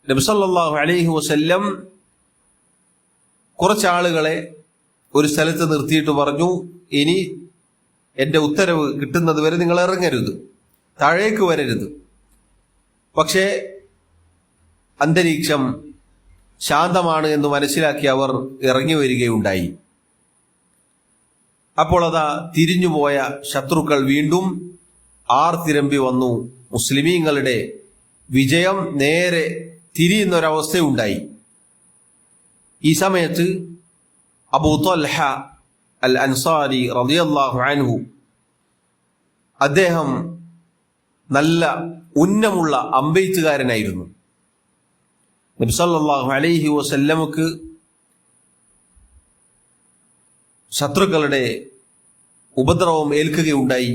നബി സല്ലല്ലാഹു അലൈഹി വസല്ലം കുറച്ചാളുകളെ ഒരു സ്ഥലത്ത് നിർത്തിയിട്ട് പറഞ്ഞു, ഇനി എന്റെ ഉത്തരവ് കിട്ടുന്നത് വരെ നിങ്ങൾ ഇറങ്ങരുത്, താഴേക്ക് വരരുത്. പക്ഷേ അന്തരീക്ഷം ശാന്തമാണ് എന്ന് മനസ്സിലാക്കി അവർ ഇറങ്ങി വരികയുണ്ടായി. അപ്പോൾ അതാ തിരിഞ്ഞുപോയ ശത്രുക്കൾ വീണ്ടും ആർത്തിരമ്പി വന്നു. മുസ്ലിമീങ്ങളുടെ വിജയം നേരെ തിരിയുന്നൊരവസ്ഥയുണ്ടായി. ഈ സമയത്ത് അബൂ ത്വൽഹ അൽ അൻസാരി റളിയല്ലാഹു അൻഹു, അദ്ദേഹം നല്ല ഉന്നമുള്ള അമ്പെയ്ത്തുകാരനായിരുന്നു. നബി സല്ലല്ലാഹു അലൈഹി വസല്ലമക്ക് ശത്രുക്കളുടെ ഉപദ്രവം ഏൽക്കുകയുണ്ടായി,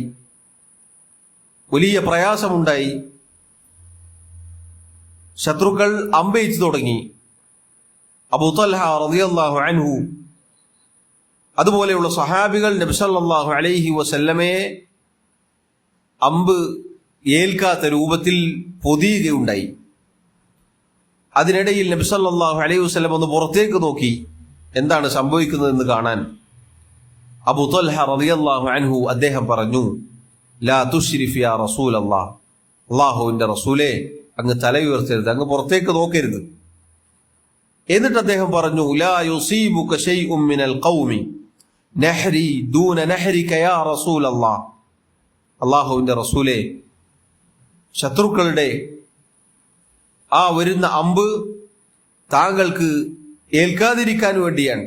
വലിയ പ്രയാസമുണ്ടായി. ശത്രുക്കൾ അമ്പെയ്ത്ത് തുടങ്ങി. അബൂ ത്വൽഹ റളിയല്ലാഹു അൻഹു അതുപോലെയുള്ള സഹാബികൾ നബി സല്ലല്ലാഹു അലൈഹി വസല്ലമയെ അമ്പ് ഏൽക്കാത്ത രൂപത്തിൽ പൊതിയുകയുണ്ടായി. അതിനിടയിൽ നബി സല്ലല്ലാഹു അലൈഹി വസല്ലം ഒന്ന് പുറത്തേക്ക് നോക്കി എന്താണ് സംഭവിക്കുന്നതെന്ന് കാണാൻ. അബൂ ത്വൽഹ റളിയല്ലാഹു അൻഹു അദ്ദേഹം പറഞ്ഞു, ലാ തുശ്രിഫ് യാ റസൂലല്ലാഹ്, അല്ലാഹുവിന്റെ റസൂലേ, അങ്ങ് തല ഉയർത്തരുത്, അങ്ങ് പുറത്തേക്ക് നോക്കരുത്. എന്നിട്ട് അദ്ദേഹം പറഞ്ഞു, ലാ യുസീബുക ശൈഉം മിനൽ ഖൗമി നഹ്രി ദൂന നഹ്രിക യാ റസൂലല്ലാഹ്, അല്ലാഹുവിന്റെ റസൂലേ, ശത്രുക്കളുടെ ആ വരുന്ന അമ്പ് താങ്കൾക്ക് ഏൽക്കാതിരിക്കാൻ വേണ്ടിയാണ്.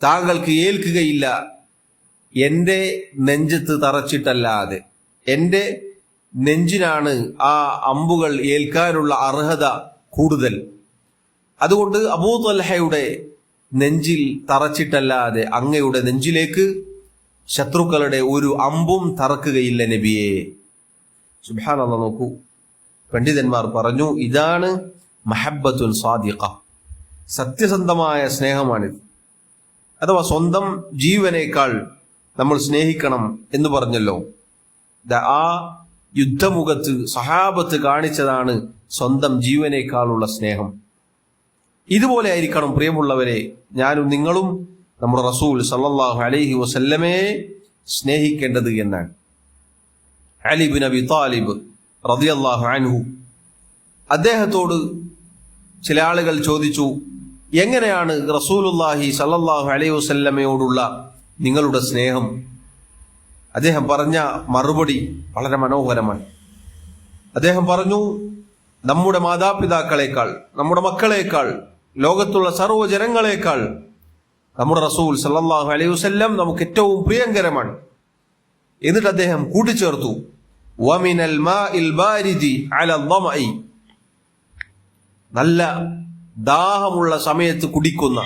താങ്കൾക്ക് ഏൽക്കുകയില്ല എന്റെ നെഞ്ചത്ത് തറച്ചിട്ടല്ലാതെ. എന്റെ നെഞ്ചിനാണ് ആ അമ്പുകൾ ഏൽക്കാനുള്ള അർഹത കൂടുതൽ. അതുകൊണ്ട് അബൂ ത്വൽഹയുടെ നെഞ്ചിൽ തറച്ചിട്ടല്ലാതെ അങ്ങയുടെ നെഞ്ചിലേക്ക് ശത്രുക്കളുടെ ഒരു അമ്പും തറക്കുകയില്ല നബിയെ. സുബ്ഹാനല്ലാഹ്, നോക്കൂ, പണ്ഡിതന്മാർ പറഞ്ഞു, ഇതാണ് മഹബ്ബത്തുൻ സാദിഖ, സത്യസന്ധമായ സ്നേഹമാണിത്. അഥവാ സ്വന്തം ജീവനേക്കാൾ നമ്മൾ സ്നേഹിക്കണം എന്ന് പറഞ്ഞല്ലോ. ആ യുദ്ധമുഖത്ത് സഹാബത്ത് കാണിച്ചതാണ് സ്വന്തം ജീവനേക്കാളുള്ള സ്നേഹം. ഇതുപോലെ ആയിരിക്കണം പ്രിയമുള്ളവരെ ഞാനും നിങ്ങളും നമ്മുടെ റസൂൽ സല്ലല്ലാഹു അലൈഹി വസല്ലമയെ സ്നേഹിക്കേണ്ടത് എന്നാണ്. അലി ഇബ്നു അബി ത്വാലിബ് റളിയല്ലാഹു അൻഹു, അദ്ദേഹത്തോട് ചില ആളുകൾ ചോദിച്ചു, എങ്ങനെയാണ് റസൂലുള്ളാഹി സല്ലല്ലാഹു അലൈഹി വസല്ലമയോടുള്ള നിങ്ങളുടെ സ്നേഹം? അദ്ദേഹം പറഞ്ഞ മറുപടി വളരെ മനോഹരമാണ്. അദ്ദേഹം പറഞ്ഞു, നമ്മുടെ മാതാപിതാക്കളെക്കാൾ, നമ്മുടെ മക്കളെക്കാൾ, ലോകത്തുള്ള സർവ്വ ജനങ്ങളെക്കാൾ നമ്മുടെ റസൂൽ സല്ലല്ലാഹു അലൈഹി വസല്ലം നമുക്ക് ഏറ്റവും പ്രിയങ്കരമാണ്. എന്നിട്ട് അദ്ദേഹം കൂട്ടിച്ചേർത്തു, വമിനൽ മാഇൽ ബാരിദി അലൽ ളമഇ, നല്ല ദാഹമുള്ള സമയത്ത് കുടിക്കുന്ന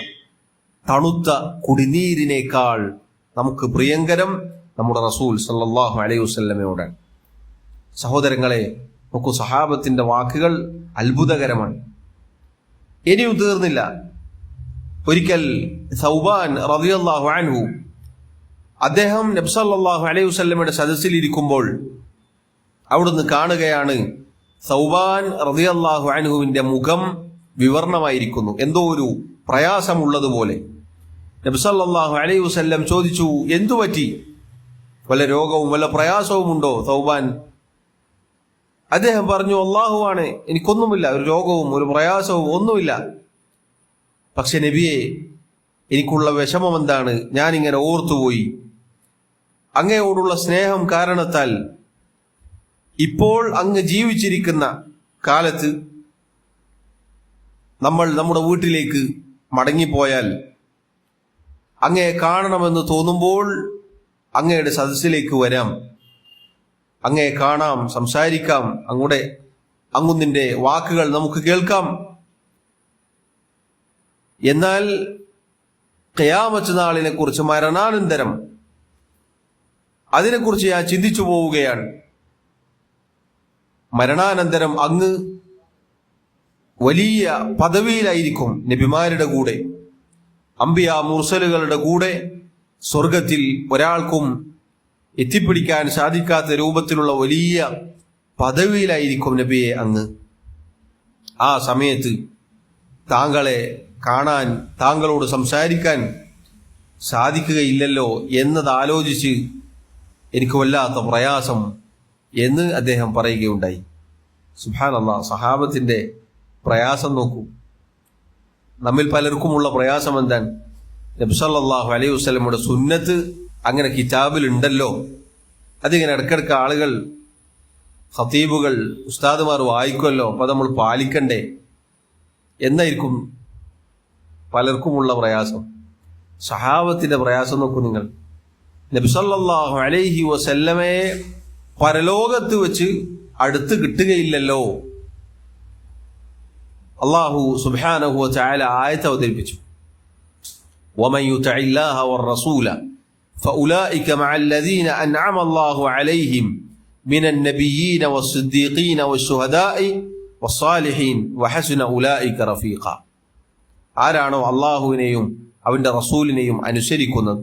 തണുത്ത കുടിനീരിനേക്കാൾ നമുക്ക് പ്രിയങ്കരം നമ്മുടെ റസൂൽ സല്ലല്ലാഹു അലൈഹി വസല്ലമയോടാണ്. സഹോദരങ്ങളെ, നോക്കൂ, സഹാബത്തിന്റെ വാക്കുകൾ അത്ഭുതകരമാണ്. ഇനിയും തീർന്നില്ല. ഒരിക്കൽ സൗബാൻ റളിയല്ലാഹു അൻഹു അദ്ദേഹം നബി സല്ലല്ലാഹു അലൈഹി വസല്ലമയുടെ സദസ്സിൽ ഇരിക്കുമ്പോൾ അവിടുന്ന് കാണുകയാണ് സൗബാൻ റളിയല്ലാഹു അൻഹുവിന്റെ മുഖം വിവർണമായിരിക്കുന്നു, എന്തോ ഒരു പ്രയാസമുള്ളതുപോലെ. നബി സല്ലല്ലാഹു അലൈഹി വസല്ലം ചോദിച്ചു, എന്തു പറ്റി? വല്ല രോഗവും വല്ല പ്രയാസവും ഉണ്ടോ സൗബാൻ? അദ്ദേഹം പറഞ്ഞു, അല്ലാഹുവാണ്, എനിക്കൊന്നുമില്ല, ഒരു രോഗവും ഒരു പ്രയാസവും ഒന്നുമില്ല. പക്ഷെ നബിയെ, എനിക്കുള്ള വിഷമം എന്താണ്? ഞാനിങ്ങനെ ഓർത്തുപോയി, അങ്ങയോടുള്ള സ്നേഹം കാരണത്താൽ ഇപ്പോൾ അങ്ങ് ജീവിച്ചിരിക്കുന്ന കാലത്ത് നമ്മൾ നമ്മുടെ വീട്ടിലേക്ക് മടങ്ങിപ്പോയാൽ അങ്ങയെ കാണണമെന്ന് തോന്നുമ്പോൾ അങ്ങയുടെ സദസ്സിലേക്ക് വരാം, അങ്ങയെ കാണാം, സംസാരിക്കാം, അങ്ങുന്നിന്റെ വാക്കുകൾ നമുക്ക് കേൾക്കാം. എന്നാൽ ഖിയാമത്ത് നാളിനെ കുറിച്ച്, മരണാനന്തരം അതിനെക്കുറിച്ച് ഞാൻ ചിന്തിച്ചു പോവുകയാണ്. മരണാനന്തരം അങ്ങ് വലിയ പദവിയിലായിരിക്കും, നബിമാരുടെ കൂടെ, അംബിയ മുർസലുകളുടെ കൂടെ സ്വർഗത്തിൽ ഒരാൾക്കും എത്തിപ്പിടിക്കാൻ സാധിക്കാത്ത രൂപത്തിലുള്ള വലിയ പദവിയിലായിരിക്കും നബിയെ അങ്ങ്. ആ സമയത്ത് താങ്കളെ കാണാൻ, താങ്കളോട് സംസാരിക്കാൻ സാധിക്കുകയില്ലല്ലോ എന്നതാലോചിച്ച് എനിക്ക് വല്ലാത്ത പ്രയാസം എന്ന് അദ്ദേഹം പറയുകയുണ്ടായി. സുബ്ഹാനല്ലാഹ്, സഹാബത്തിന്റെ പ്രയാസം നോക്കൂ. നമ്മിൽ പലർക്കുമുള്ള പ്രയാസം എന്താണ്? നബി സല്ലല്ലാഹു അലൈഹി വസല്ലമയുടെ സുന്നത്ത് അങ്ങനെ കിതാബിൽ ഉണ്ടല്ലോ, അതിങ്ങനെ ഇടയ്ക്കിടയ്ക്ക് ആളുകൾ, ഖതീബുകൾ, ഉസ്താദുമാർ വായിക്കുമല്ലോ, അപ്പൊ നമ്മൾ പാലിക്കണ്ടേ എന്നായിരിക്കും പലർക്കുമുള്ള പ്രയാസം. സഹാബത്തിന്റെ പ്രയാസം നോക്കൂ നിങ്ങൾ. നബി സല്ലല്ലാഹു അലൈഹി വസല്ലമയെ പരലോകത്ത് വെച്ച് അടുത്ത് കിട്ടുകയില്ലല്ലോ. അല്ലാഹു സുബ്ഹാനഹു വ തആല ആയത്ത് അവതരിപ്പിച്ചു, ومن يطع الله والرسول فأولئك مع الذين أنعم الله عليهم من النبيين والصديقين والشهداء والصالحين وحسن أولئك رفيقا. ആരാണോ അള്ളാഹുവിനെയും അവന്റെ റസൂലിനെയും അനുസരിക്കുന്നത്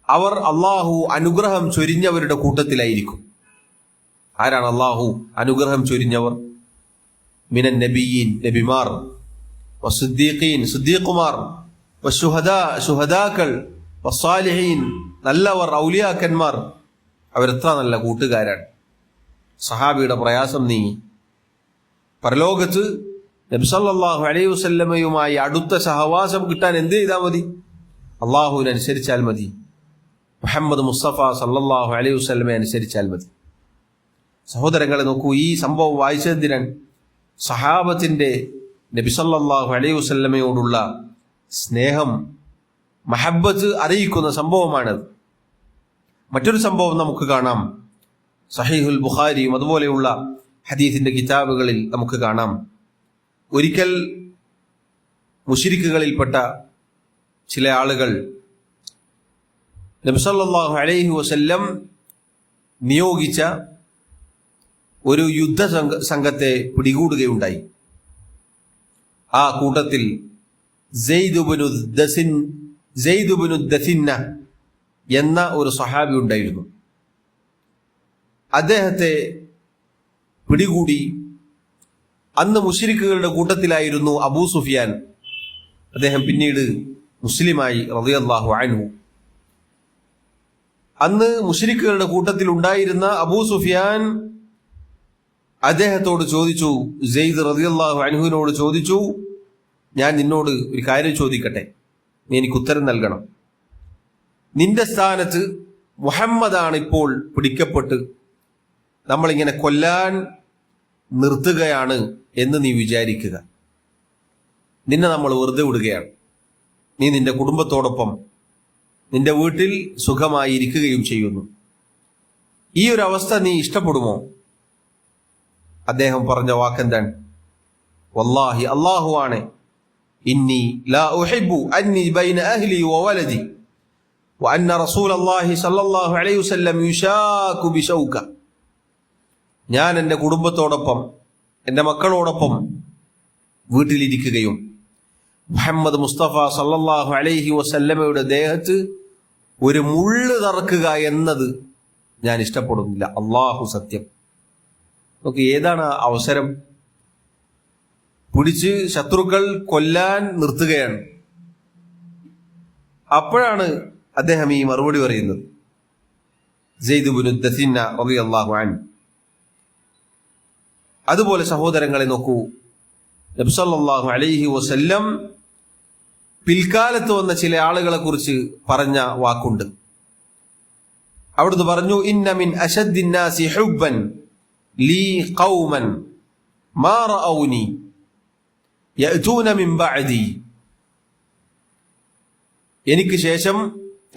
അവർ അള്ളാഹു അനുഗ്രഹം ചൊരിഞ്ഞവരുടെ കൂട്ടത്തിലായിരിക്കും. ആരാണ് അള്ളാഹു അനുഗ്രഹം ചൊരിഞ്ഞവർ? മിനൻ നബിയീൻ, നബിമാർ, വസ്സിദ്ദീഖീൻ, സിദ്ദീഖുമാർ, വശുഹദാ, ശുഹദാക്കൾ, വസ്സാലിഹീൻ, നല്ലവർ, ഔലിയാക്കന്മാർ. അവരെത്ര നല്ല കൂട്ടുകാരാണ്. സഹാബിയുടെ പ്രയാസം നീങ്ങി. പരലോകത്ത് നബി സല്ലല്ലാഹു അലൈഹി വസല്ലമയുമായി അടുത്ത സഹവാസം കിട്ടാൻ എന്ത് ചെയ്താൽ മതി? അള്ളാഹുവിനനുസരിച്ചാൽ മതി, മുഹമ്മദ് മുസ്തഫ സല്ലല്ലാഹു അലൈഹി വസല്ലമയെ അനുസരിച്ചാൽ മതി. സഹോദരങ്ങളെ നോക്കൂ, ഈ സംഭവം വായിച്ചതിനാണ് സഹാബത്തിന്റെ നബി സല്ലല്ലാഹു അലൈഹി വസല്ലമയോടുള്ള സ്നേഹം, മഹബ്ബത്ത് അറിയിക്കുന്ന സംഭവമാണത്. മറ്റൊരു സംഭവം നമുക്ക് കാണാം, സഹീഹുൽ ബുഖാരിയും അതുപോലെയുള്ള ഹദീസിന്റെ കിതാബുകളിൽ നമുക്ക് കാണാം. ഒരിക്കൽ മുശ്രിക്കുകളിൽപ്പെട്ട ചില ആളുകൾ നബി സല്ലല്ലാഹു അലൈഹി വസല്ലം നിയോഗിച്ച ഒരു യുദ്ധ സംഘത്തെ പിടികൂടുകയുണ്ടായി. ആ കൂട്ടത്തിൽ സെയ്ദ് ഇബ്നു ദസിന്ന എന്ന ഒരു സഹാബി ഉണ്ടായിരുന്നു. അദ്ദേഹത്തെ പിടികൂടി. അന്ന് മുശ്രിക്കുകളുടെ കൂട്ടത്തിലായിരുന്നു അബൂ സുഫിയാൻ. അദ്ദേഹം പിന്നീട് മുസ്ലിമായി റളിയല്ലാഹു അൻഹു. അന്ന് മുശ്രിക്കുകളുടെ കൂട്ടത്തിൽ ഉണ്ടായിരുന്ന അബൂ സുഫിയാൻ അദ്ദേഹത്തോട് ചോദിച്ചു, സെയ്ദ് റളിയല്ലാഹു അൻഹുവിനോട് ചോദിച്ചു, ഞാൻ നിന്നോട് ഒരു കാര്യം ചോദിക്കട്ടെ, നീ എനിക്ക് ഉത്തരം നൽകണം. നിന്റെ സ്ഥാനത്ത് മുഹമ്മദാണ് ഇപ്പോൾ പിടിക്കപ്പെട്ട് നമ്മളിങ്ങനെ കൊല്ലാൻ നിർത്തുകയാണ് എന്ന് നീ വിചാരിക്കുക. നിന്നെ നമ്മൾ വെറുതെ വിടുകയാണ്. നീ നിന്റെ കുടുംബത്തോടൊപ്പം നിന്റെ വീട്ടിൽ സുഖമായി ഇരിക്കുകയും ചെയ്യുന്നു. ഈ ഒരു അവസ്ഥ നീ ഇഷ്ടപ്പെടുമോ? അദ്ദേഹം പറഞ്ഞ വാക്കെന്താണ്? വല്ലാഹി, അല്ലാഹുവാണ്, ഇന്നി ലാ ഉഹിബ്ബു അന്നി ബൈന അഹ്ലി വവലദി വഅന്ന റസൂലല്ലാഹി സ്വല്ലല്ലാഹു അലൈഹി വസല്ലം യുശാകു ബിശൗക. ഞാൻ എൻ്റെ കുടുംബത്തോടൊപ്പം എൻ്റെ മക്കളോടൊപ്പം വീട്ടിലിരിക്കുകയും മുഹമ്മദ് മുസ്തഫ സല്ലല്ലാഹു അലൈഹി വസല്ലമയുടെ ദേഹത്ത് ഒരു മുള്ള് തറക്കുക എന്നത് ഞാൻ ഇഷ്ടപ്പെടുന്നില്ല. അള്ളാഹു സത്യം. നോക്ക്, ഏതാണ് അവസരം? പിടിച്ച് ശത്രുക്കൾ കൊല്ലാൻ നിർത്തുകയാണ്. അപ്പോഴാണ് അദ്ദേഹം ഈ മറുപടി പറയുന്നത്. സെയ്ദ് ഇബ്നു ദസിന്ന റളിയല്ലാഹു അൻഹു. അതുപോലെ സഹോദരങ്ങളെ നോക്കൂ, നബി സല്ലല്ലാഹു അലൈഹി വസല്ലം പിൽക്കാലത്ത് വന്ന ചില ആളുകളെ കുറിച്ച് പറഞ്ഞ വാക്കുണ്ട്. അവിടുന്ന് പറഞ്ഞു, ഇന്ന മിൻ അശദ്ദിൻ നാസി ഹുബ്ബൻ ലീ ഖൗമൻ മാ റഔനി യഅ്തൂന മിൻ ബഅദി. എനിക്ക് ശേഷം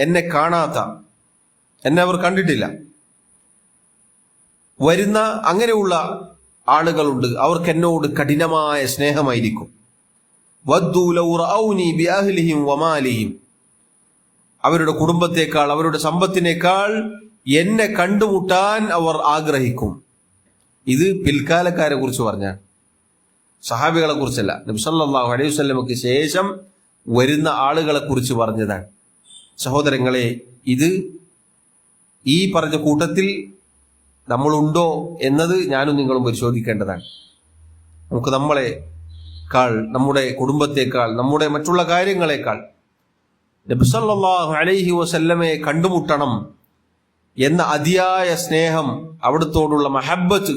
എന്നെ കാണാത്ത, എന്നെ അവർ കണ്ടിട്ടില്ല, വരുന്ന അങ്ങനെയുള്ള ആളുകളുണ്ട്. അവർക്ക് എന്നോട് കഠിനമായ സ്നേഹമായിരിക്കും. വദ്ദു ലൗ റഔനി ബിഅഹ്ലിഹിം വമാലിഹിം. അവരുടെ കുടുംബത്തെക്കാൾ അവരുടെ സമ്പത്തിനേക്കാൾ എന്നെ കണ്ടുമുട്ടാൻ അവർ ആഗ്രഹിക്കും. ഇത് പിൽക്കാലക്കാരെ കുറിച്ച് പറഞ്ഞ, സഹാബികളെ കുറിച്ചല്ല, നബി സല്ലല്ലാഹു അലൈഹി വസല്ലമക്ക് ശേഷം വരുന്ന ആളുകളെ കുറിച്ച് പറഞ്ഞതാണ്. സഹോദരങ്ങളെ, ഇത് ഈ പറഞ്ഞ കൂട്ടത്തിൽ നമ്മളുണ്ടോ എന്നത് ഞാനും നിങ്ങളും പരിശോധിക്കേണ്ടതാണ്. നമുക്ക് നമ്മളെക്കാൾ, നമ്മുടെ കുടുംബത്തെക്കാൾ, നമ്മുടെ മറ്റുള്ള കാര്യങ്ങളെക്കാൾ നബി സല്ലല്ലാഹു അലൈഹി വസല്ലമയെ കണ്ടുമുട്ടണം എന്ന അതിയായ സ്നേഹം, അവിടത്തോടുള്ള മഹബ്ബത്ത്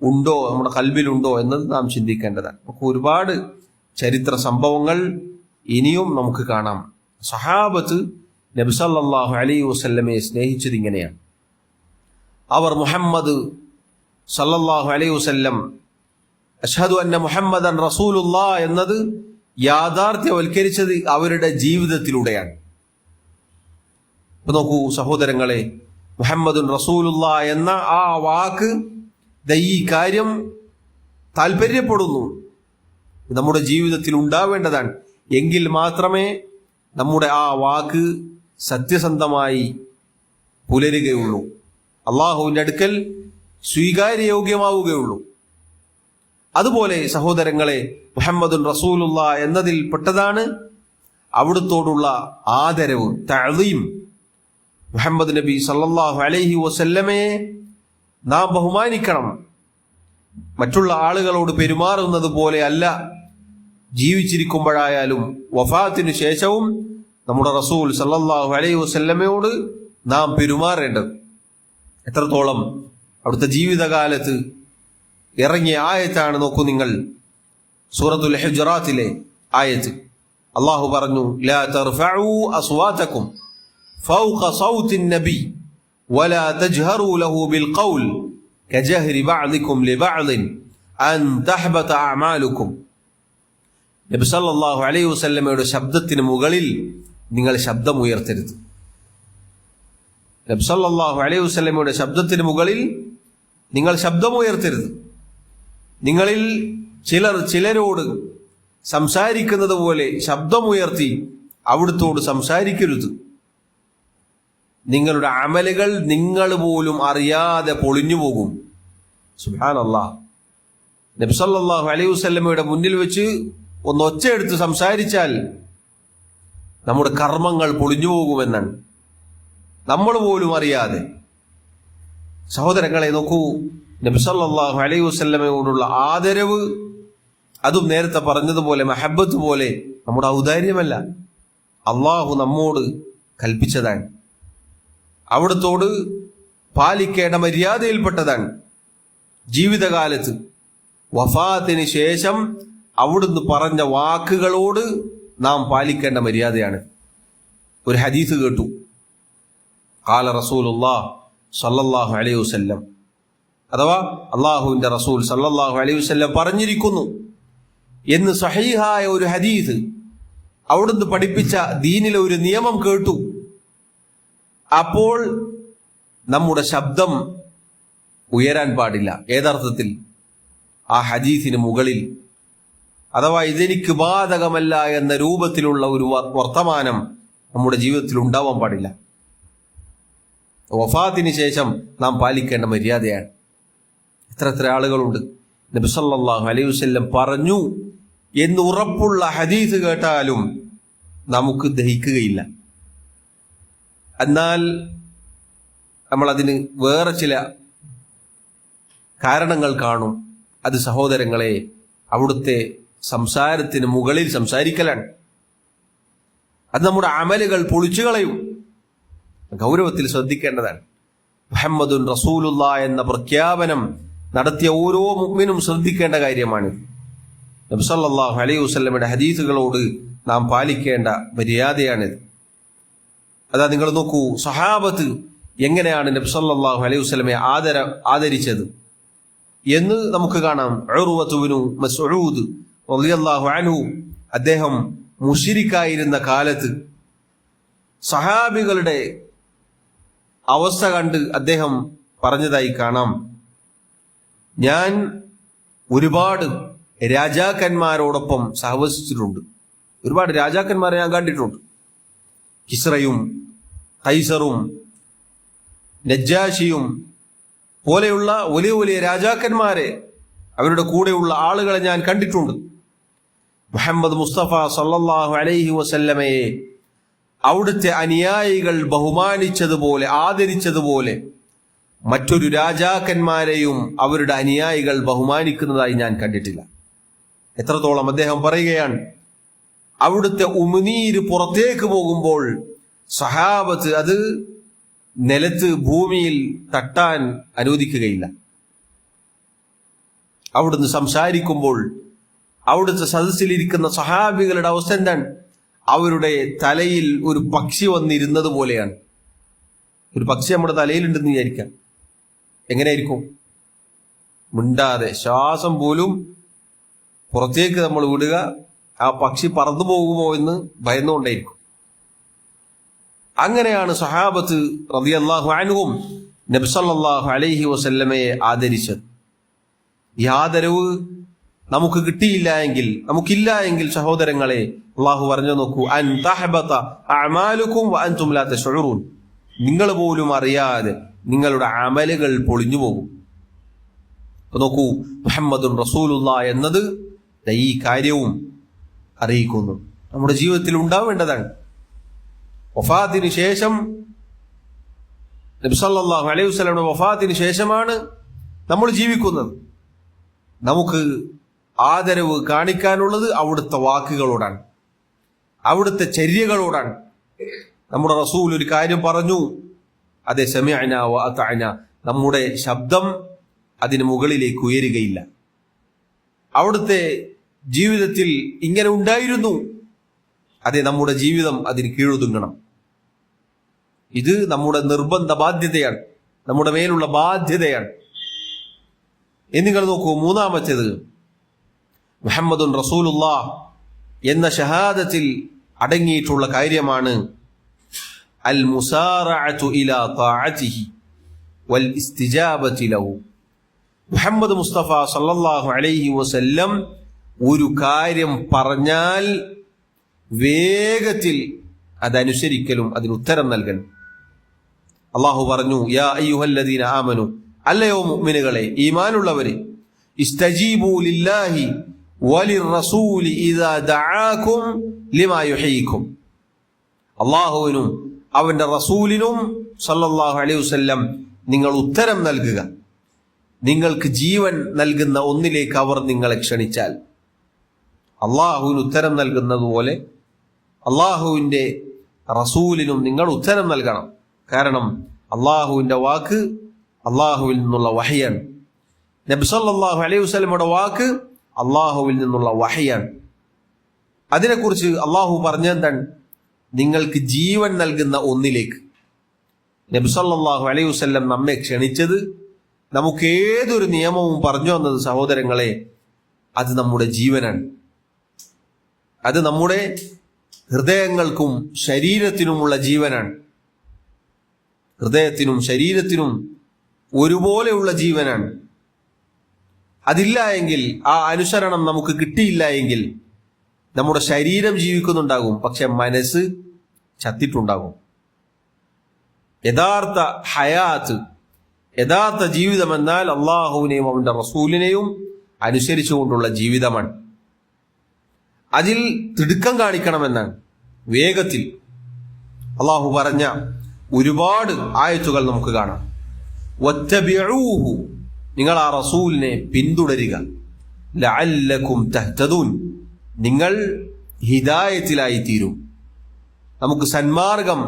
ഉണ്ടോ, നമ്മുടെ ഖൽബിലുണ്ടോ എന്നത് നാം ചിന്തിക്കേണ്ടതാണ്. നമുക്ക് ഒരുപാട് ചരിത്ര സംഭവങ്ങൾ ഇനിയും നമുക്ക് കാണാം. സഹാബത്ത് നബി സല്ലല്ലാഹു അലൈഹി വസല്ലമയെ സ്നേഹിച്ചത് ഇങ്ങനെയാണ്. അവർ മുഹമ്മദ് സല്ലല്ലാഹു അലൈഹി വസല്ലം അഷ്ഹദു അന്ന മുഹമ്മദൻ റസൂലുള്ളാഹ് എന്നത് യാഥാർത്ഥ്യവൽക്കരിച്ചത് അവരുടെ ജീവിതത്തിലൂടെയാണ്. ഇപ്പൊ നോക്കൂ സഹോദരങ്ങളെ, മുഹമ്മദുൻ റസൂലുള്ളാഹ് എന്ന ആ വാക്ക് ഈ കാര്യം താല്പര്യപ്പെടുന്നു, നമ്മുടെ ജീവിതത്തിൽ ഉണ്ടാവേണ്ടതാണ്. എങ്കിൽ മാത്രമേ നമ്മുടെ ആ വാക്ക് സത്യസന്ധമായി പുലരുകയുള്ളൂ, അള്ളാഹുവിൻ്റെ അടുക്കൽ സ്വീകാര്യയോഗ്യമാവുകയുള്ളൂ. അതുപോലെ സഹോദരങ്ങളെ, മുഹമ്മദുൻ റസൂലുള്ളാഹ് എന്നതിൽ പെട്ടതാണ് അവിടുത്തോടുള്ള ആദരവ്, തഅ്ളീം. മുഹമ്മദ് നബി സല്ലല്ലാഹു അലൈഹി വസല്ലമയെ നാം ബഹുമാനിക്കണം. മറ്റുള്ള ആളുകളോട് പെരുമാറുന്നത് പോലെ അല്ല ജീവിച്ചിരിക്കുമ്പോഴായാലും വഫാത്തിനു ശേഷവും നമ്മുടെ റസൂൽ സല്ലല്ലാഹു അലൈഹി വസല്ലമയോട് നാം പെരുമാറേണ്ടത്. എത്രത്തോളം അവിടുത്തെ ജീവിതകാലത്ത് ഇറങ്ങിയ ആയത്താണ് നോക്കൂ നിങ്ങൾ, സൂറത്തുൽ ഹുജറാത്തിലെ ആയത്ത്. അള്ളാഹു പറഞ്ഞു, ലാ തർഫഉ അസ്വാതകും ഫൗഖ സൗത്തിൻ നബി വലാ തജ്ഹറു ലഹു ബിൽ ഖൗൽ കജഹരി ബഅദികും ലിബഅദിൻ അൻ തഹ്ബത അഅമാലുകും. നബി സല്ലല്ലാഹു അലൈഹി വസല്ലമയുടെ ശബ്ദത്തിന് മുകളിൽ നിങ്ങൾ ശബ്ദമുയർത്തരുത്. നബി സല്ലല്ലാഹു അലൈഹി വസല്ലമയുടെ ശബ്ദത്തിന് മുകളിൽ നിങ്ങൾ ശബ്ദമുയർത്തരുത്. നിങ്ങളിൽ ചിലരോട് സംസാരിക്കുന്നത് പോലെ ശബ്ദമുയർത്തി അവിടുത്തോട് സംസാരിക്കരുത്. നിങ്ങളുടെ അമലുകൾ നിങ്ങൾ പോലും അറിയാതെ പൊളിഞ്ഞു പോകും. സുബ്ഹാനല്ലാഹ്. നബി സല്ലല്ലാഹു അലൈഹി വസല്ലമയുടെ മുന്നിൽ വെച്ച് ഒന്ന് ഒച്ചയെടുത്ത് സംസാരിച്ചാൽ നമ്മുടെ കർമ്മങ്ങൾ പൊളിഞ്ഞു പോകുമെന്നാണ്, നമ്മൾ പോലും അറിയാതെ. സഹോദരങ്ങളെ നോക്കൂ, നബി സല്ലല്ലാഹു അലൈഹി വസല്ലമയോടുള്ള ആദരവ്, അതും നേരത്തെ പറഞ്ഞതുപോലെ മഹബ്ബത്ത് പോലെ നമ്മുടെ ഔദാര്യമല്ല, അള്ളാഹു നമ്മോട് കൽപ്പിച്ചതാണ്, അവിടുത്തോട് പാലിക്കേണ്ട മര്യാദയിൽപ്പെട്ടതാണ്. ജീവിതകാലത്ത് വഫാത്തിന് ശേഷം അവിടുന്ന് പറഞ്ഞ വാക്കുകളോട് നാം പാലിക്കേണ്ട മര്യാദയാണ്. ഒരു ഹദീസ് കേട്ടു, ഖാല റസൂലുള്ളാഹ് സല്ലല്ലാഹു അലൈഹി വസല്ലം, അഥവാ അള്ളാഹുവിന്റെ റസൂൽ സല്ലല്ലാഹു അലൈഹി വസല്ലം പറഞ്ഞിരിക്കുന്നു എന്ന് സഹീഹായ ഒരു ഹദീസ്, അവിടുന്ന് പഠിപ്പിച്ച ദീനിലെ ഒരു നിയമം കേട്ടു. അപ്പോൾ നമ്മുടെ ശബ്ദം ഉയരാൻ പാടില്ല. ഏതർത്ഥത്തിൽ? ആ ഹദീസിന് മുകളിൽ, അഥവാ ഇതെനിക്ക് ബാധകമല്ല എന്ന രൂപത്തിലുള്ള ഒരു വർത്തമാനം നമ്മുടെ ജീവിതത്തിൽ ഉണ്ടാവാൻ പാടില്ല. വഫാത്തിന് ശേഷം നാം പാലിക്കേണ്ട മര്യാദയാണ്. എത്ര ആളുകളുണ്ട് നബി സല്ലല്ലാഹു അലൈഹി വസല്ലം പറഞ്ഞു എന്ന് ഉറപ്പുള്ള ഹദീസ് കേട്ടാലും നമുക്ക് ദഹിക്കുകയില്ല. എന്നാൽ നമ്മളതിന് വേറെ ചില കാരണങ്ങൾ കാണും. അത് സഹോദരങ്ങളെ അവിടുത്തെ സംസാരത്തിന് മുകളിൽ സംസാരിക്കലാണ്. അത് നമ്മുടെ അമലുകൾ പൊളിച്ചു കളയും. ഗൗരവത്തിൽ ശ്രദ്ധിക്കേണ്ടതാണ്. മുഹമ്മദുൻ റസൂലുള്ളാഹ് എന്ന പ്രഖ്യാപനം നടത്തിയ ഓരോ മുഅ്മിനും ശ്രദ്ധിക്കേണ്ട കാര്യമാണ്. നബി സല്ലല്ലാഹു അലൈഹി വസല്ലമയുടെ ഹദീസുകളോട് നാം പാലിക്കേണ്ട മര്യാദയാണിത്. അതാ നിങ്ങൾ നോക്കൂ, സഹാബത്ത് എങ്ങനെയാണ് നബി സല്ലല്ലാഹു അലൈഹി വസല്ലമയെ ആദരിച്ചത് എന്ന് നമുക്ക് കാണാം. ഉർവത്ത് ഇബ്നു മസ്ഊദ് റളിയല്ലാഹു അൻഹു അദ്ദേഹം മുശ്രിക്കായിരുന്ന കാലത്ത് സഹാബികളുടെ അവസ്ഥ കണ്ട് അദ്ദേഹം പറഞ്ഞതായി കാണാം, ഞാൻ ഒരുപാട് രാജാക്കന്മാരോടൊപ്പം സഹവസിച്ചിട്ടുണ്ട്. ഒരുപാട് രാജാക്കന്മാരെ ഞാൻ കണ്ടിട്ടുണ്ട്. കിസ്റയും കൈസറും നജ്ജാഷിയും പോലെയുള്ള വലിയ വലിയ രാജാക്കന്മാരെ, അവരുടെ കൂടെയുള്ള ആളുകളെ ഞാൻ കണ്ടിട്ടുണ്ട്. മുഹമ്മദ് മുസ്തഫ സല്ലല്ലാഹു അലൈഹി വസല്ലമയെ അവിടുത്തെ അനുയായികൾ ബഹുമാനിച്ചതുപോലെ ആദരിച്ചതുപോലെ മറ്റൊരു രാജാക്കന്മാരെയും അവരുടെ അനുയായികൾ ബഹുമാനിക്കുന്നതായി ഞാൻ കണ്ടിട്ടില്ല. എത്രത്തോളം അദ്ദേഹം പറയുകയാണ്, അവിടുത്തെ ഉമിനീര് പുറത്തേക്ക് പോകുമ്പോൾ സഹാബത്ത് അത് നിലത്ത് ഭൂമിയിൽ തട്ടാൻ അനുവദിക്കുകയില്ല. അവിടുന്ന് സംസാരിക്കുമ്പോൾ അവിടുത്തെ സദസ്സിലിരിക്കുന്ന സഹാബികളുടെ അവസ്ഥ എന്താണ്? അവരുടെ തലയിൽ ഒരു പക്ഷി വന്നിരുന്നത് പോലെയാണ്. ഒരു പക്ഷി നമ്മുടെ തലയിലുണ്ടെന്ന് വിചാരിക്കാം, എങ്ങനെയായിരിക്കും? മിണ്ടാതെ ശ്വാസം പോലും പുറത്തേക്ക് നമ്മൾ വിടുക, ആ പക്ഷി പറന്നു പോകുമോ എന്ന് ഭയന്നുകൊണ്ടേയിരിക്കും. അങ്ങനെയാണ് സഹാബത്ത് റളിയല്ലാഹു അൻഹും നബി സല്ലല്ലാഹു അലൈഹി വസല്ലമയെ ആദരിച്ചത്. ഈ ആദരവ് നമുക്ക് കിട്ടിയില്ല എങ്കിൽ, നമുക്കില്ല എങ്കിൽ സഹോദരങ്ങളെ, അള്ളാഹു പറഞ്ഞു നോക്കൂ, അൻ തഹബത അഅമാലുകും വഅൻതും ലാ തശഉറൂൻ, നിങ്ങൾ പോലും അറിയാതെ നിങ്ങളുടെ അമലുകൾ പൊളിഞ്ഞു പോകും. നോക്കൂ, മുഹമ്മദുൻ റസൂലുള്ളാഹ് എന്നത് ഈ കാര്യവും അറിയിക്കുന്നു, നമ്മുടെ ജീവിതത്തിൽ ഉണ്ടാവേണ്ടതാണ്. വഫാത്തിന് ശേഷം, നബി സല്ലല്ലാഹു അലൈഹി വസല്ലമയുടെ വഫാത്തിന് ശേഷമാണ് നമ്മൾ ജീവിക്കുന്നത്. നമുക്ക് ആദരവ് കാണിക്കാനുള്ളത് അവിടുത്തെ വാക്കുകളോടാണ്, അവിടുത്തെ ചര്യകളോടാണ്. നമ്മുടെ റസൂൽ ഒരു കാര്യം പറഞ്ഞു, അതെ, സമിഅന വ അതഅന, നമ്മുടെ ശബ്ദം അതിന് മുകളിലേക്ക് ഉയരുകയില്ല. അവിടുത്തെ ജീവിതത്തിൽ ഇങ്ങനെ ഉണ്ടായിരുന്നു, അതെ, നമ്മുടെ ജീവിതം അതിന് കീഴൊതുങ്ങണം. ഇത് നമ്മുടെ നിർബന്ധ ബാധ്യതയാണ്, നമ്മുടെ മേലുള്ള ബാധ്യതയാണ്. നിങ്ങൾ നോക്കൂ, മൂന്നാമത്തേത് മുഹമ്മദുൻ റസൂലുള്ളാഹ് എന്ന ഷഹാദത്തിൽ അടങ്ങിയിട്ടുള്ള കാര്യമാണ് അൽ മുസാറഅതു ഇലാ ത്വാഅതിഹി വൽ ഇസ്തിജാബതി ലഹു. മുഹമ്മദ് മുസ്തഫ സല്ലല്ലാഹു അലൈഹി വസല്ലം ഒരു കാര്യം പറഞ്ഞാൽ വേഗത്തിൽ അതനുസരിക്കലും അതിന് ഉത്തരം നൽകലും. അള്ളാഹു പറഞ്ഞു, യാ അയ്യുഹല്ലദീന ആമനു, അല്ലയോ മുഅ്മിനുകളെ, ഈമാനുള്ളവരെ, ഇസ്തജീബു ലില്ലാഹി വലിർറസൂലി ഇദാ ദഅാകും ലിമാ യുഹീകും, അള്ളാഹുവിനും അവന്റെ റസൂലിനും സല്ലല്ലാഹു അലൈഹി വസല്ലം നിങ്ങൾ ഉത്തരം നൽകുക. നിങ്ങൾക്ക് ജീവൻ നൽകുന്ന ഒന്നിലേക്ക് അവർ നിങ്ങളെ ക്ഷണിച്ചാൽ, അള്ളാഹുവിന് ഉത്തരം നൽകുന്നതുപോലെ അള്ളാഹുവിന്റെ റസൂലിനും നിങ്ങൾ ഉത്തരം നൽകണം. കാരണം അള്ളാഹുവിന്റെ വാക്ക് അള്ളാഹുവിൽ നിന്നുള്ള വഹയാണ്. നബി സല്ലല്ലാഹു അലൈഹി വസല്ലമയുടെ വാക്ക് അള്ളാഹുവിൽ നിന്നുള്ള വഹയാണ്. അതിനെക്കുറിച്ച് അള്ളാഹു പറഞ്ഞെന്താണ്? നിങ്ങൾക്ക് ജീവൻ നൽകുന്ന ഒന്നിലേക്ക്. നബി സല്ലല്ലാഹു അലൈഹി വസല്ലം നമ്മെ ക്ഷണിച്ചത്, നമുക്ക് ഏതൊരു നിയമവും പറഞ്ഞു വന്നത് സഹോദരങ്ങളെ, അത് നമ്മുടെ ജീവനാണ്. അത് നമ്മുടെ ഹൃദയങ്ങൾക്കും ശരീരത്തിനുമുള്ള ജീവനാണ്. ഹൃദയത്തിനും ശരീരത്തിനും ഒരുപോലെയുള്ള ജീവനാണ്. അതില്ല എങ്കിൽ, ആ അനുസരണം നമുക്ക് കിട്ടിയില്ല എങ്കിൽ നമ്മുടെ ശരീരം ജീവിക്കുന്നുണ്ടാകും, പക്ഷെ മനസ്സ് ചത്തിട്ടുണ്ടാകും. യഥാർത്ഥ ഹയാത്ത്, യഥാർത്ഥ ജീവിതം എന്നാൽ അള്ളാഹുവിനെയും അവന്റെ റസൂലിനെയും അനുസരിച്ചുകൊണ്ടുള്ള ജീവിതമാണ്. അതിൽ തിടുക്കം കാണിക്കണമെന്നാണ്. വേഗത്തിൽ അള്ളാഹു പറഞ്ഞ ഒരുപാട് ആയത്തുകൾ നമുക്ക് കാണാം. വത്തബിഊഹു, നിങ്ങൾ ആ റസൂലിനെ പിന്തുടരുക. ലഅല്ലകും തഹ്തദൂൻ, നിങ്ങൾ ഹിദായത്തിലായി തീരും. നമുക്ക് സന്മാർഗം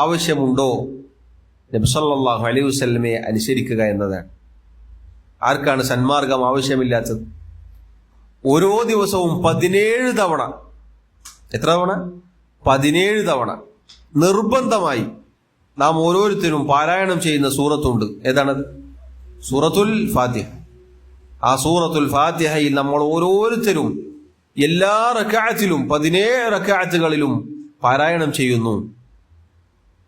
ആവശ്യമുണ്ടോ? നബി സല്ലല്ലാഹു അലൈഹി വസല്ലമയെ അനുസരിക്കുക എന്നതാണ്. ആർക്കാണ് സന്മാർഗം ആവശ്യമില്ലാത്തത്? ഓരോ ദിവസവും 17 തവണ, എത്ര തവണ? 17 തവണ നിർബന്ധമായി നാം ഓരോരുത്തരും പാരായണം ചെയ്യുന്ന സൂറത്തുണ്ട്. ഏതാണത്? സൂറത്തുൽ ഫാത്തിഹ. ആ സൂറത്തുൽ ഫാത്തിഹയിൽ നമ്മൾ ഓരോരുത്തരും എല്ലാ റക്അത്തിലും 17 റക്അത്തുകളിലും പാരായണം ചെയ്യുന്നു.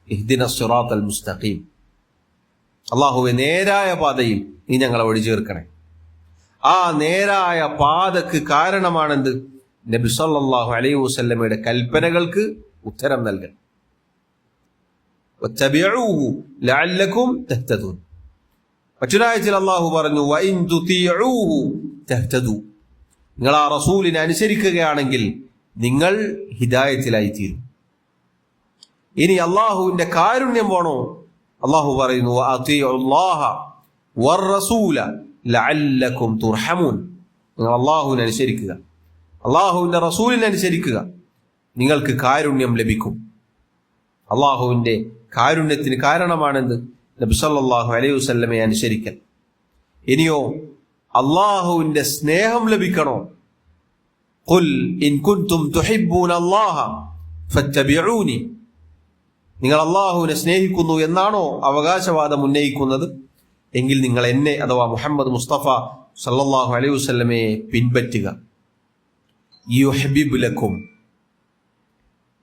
ഇഹ്ദിനസ് സിറാത്തൽ മുസ്തഖീം, അല്ലാഹുവേ നേരായ പാതയിൽ നീ ഞങ്ങളെ വഴി ചേർക്കണേ. ആ നേരായ പാതക്ക് കാരണമാണെന്ത്? നബി സല്ലല്ലാഹു അലൈഹി വസല്ലമയുടെ കൽപ്പനകൾക്ക് ഉത്തരം നൽകൽ. വത്തബിഊഹു ലഅല്ലകും തഹ്തദൂൻ. മറ്റൊരായത്തിൽ അല്ലാഹു പറഞ്ഞു വഇൻ തുതീഊഹു തഹ്തദൂ, നിങ്ങൾ ആ റസൂലിനെ അനുസരിക്കുകയാണെങ്കിൽ നിങ്ങൾ ഹിദായത്തിലായി തീരും. ഇനി അള്ളാഹുവിന്റെ കാരുണ്യം വേണോ? അള്ളാഹു പറയുന്നു വഅതീഉല്ലാഹ വറസൂല ലഅല്ലകും തുർഹമൂൻ, നിങ്ങൾ അള്ളാഹുവിനെ അനുസരിക്കുക, അള്ളാഹുവിന്റെ റസൂലിനെ അനുസരിക്കുക, നിങ്ങൾക്ക് കാരുണ്യം ലഭിക്കും. അള്ളാഹുവിന്റെ കാരുണ്യത്തിന് കാരണമാണെന്ത്? നബി സല്ലല്ലാഹു അലൈഹി വസല്ലമയെ അനുസരിക്കൽ. ഇനിയോ അള്ളാഹുവിന്റെ സ്നേഹം ലഭിക്കണോ? ഖുൽ ഇൻ കുൻതും തുഹിബ്ബൂന അല്ലാഹ ഫത്തബിഊനി, നിങ്ങൾ അള്ളാഹുവിനെ സ്നേഹിക്കുന്നു എന്നാണോ അവകാശവാദം ഉന്നയിക്കുന്നത്? എങ്കിൽ നിങ്ങൾ എന്നെ അഥവാ മുഹമ്മദ് മുസ്തഫ സല്ലല്ലാഹു അലൈഹി വസല്ലമയെ പിൻപറ്റുക. യുഹ്ബിബ് ലക്കും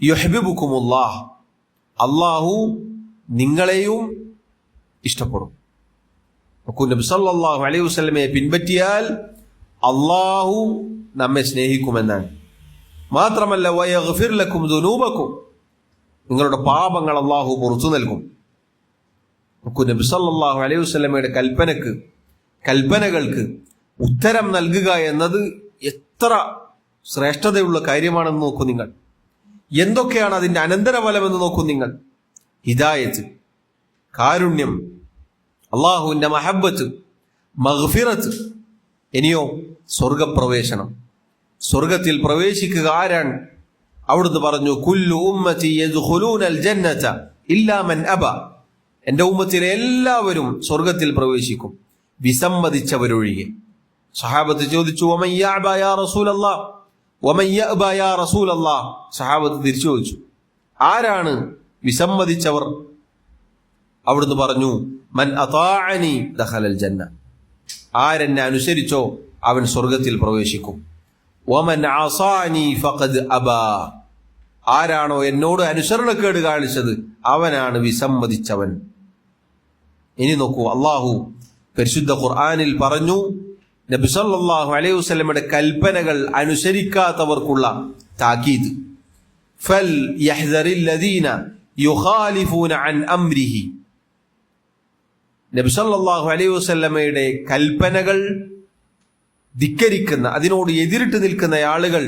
യുഹ്ബിബുക്കുമുല്ലാഹ്, അള്ളാഹു നിങ്ങളെയും ഇഷ്ടപ്പെടും. നബി സല്ലല്ലാഹു അലൈഹി വസല്ലമയെ പിൻപറ്റിയാൽ അള്ളാഹു നമ്മെ സ്നേഹിക്കുമെന്നാണ്. മാത്രമല്ല വയഗ്ഫിർ ലക്കും ദുനൂബക്കും, നിങ്ങളുടെ പാപങ്ങൾ അള്ളാഹു പുറത്തു നൽകും. നബി സല്ലല്ലാഹു അലൈഹി വസല്ലമയുടെ കൽപ്പനകൾക്ക് ഉത്തരം നൽകുക എന്നത് എത്ര ശ്രേഷ്ഠതയുള്ള കാര്യമാണെന്ന് നോക്കൂ നിങ്ങൾ. എന്തൊക്കെയാണ് അതിന്റെ അനന്തരഫലമെന്ന് നോക്കൂ നിങ്ങൾ. ഹിദായത്ത്, കാരുണ്യം, അള്ളാഹുവിന്റെ മഹബ്ബത്ത്, മഗ്ഫിറത്ത്. ഇനിയോ സ്വർഗപ്രവേശനം, സ്വർഗത്തിൽ പ്രവേശിക്കുക ആരാണ്? അവിടുന്ന് പറഞ്ഞു കുല്ലു ഉമ്മത്തി യദ്ഖുലൂനൽ ജന്നത ഇല്ലാ മൻ അബ, എന്റെ ഉമ്മത്തിലെ എല്ലാവരും സ്വർഗത്തിൽ പ്രവേശിക്കും വിസമ്മതിച്ചവരൊഴികെ. സഹാബത്ത് ചോദിച്ചു വമൻ യഅബ യാ റസൂലല്ലാഹ്, വമൻ യഅബ യാ റസൂലല്ലാഹ്. സഹാബത്ത് തിരിച്ചു ചോദിച്ചു ആരാണ് വിസമ്മതിച്ചവർ? അവിടുന്ന് പറഞ്ഞു മൻ അതാഅനി ദഖലൽ ജന്ന, ആരെന്നെ അനുസരിച്ചോ അവൻ സ്വർഗത്തിൽ പ്രവേശിക്കും. വമൻ അസാനി ഫഖദ് അബാ, ആരാണോ എന്നോട് അനുസരണക്കേട് കാണിച്ചത് അവനാണ് വിസമ്മതിച്ചവൻ. ഇനി നോക്കൂ, അള്ളാഹു പരിശുദ്ധ ഖുർആനിൽ പറഞ്ഞു നബി സല്ലല്ലാഹു അലൈഹി വസല്ലമയുടെ കൽപ്പനകൾ അനുസരിക്കാത്തവർക്കുള്ള താക്കീത്. ഫൽ യഹ്ദറിൽ ലദീന യുഖാലിഫൂന അൻ അംരിഹി, നബി സല്ലല്ലാഹു അലൈഹി വസല്ലമയുടെ കൽപ്പനകൾ ധിക്കരിക്കുന്ന, അതിനോട് എതിരിട്ട് നിൽക്കുന്ന ആളുകൾ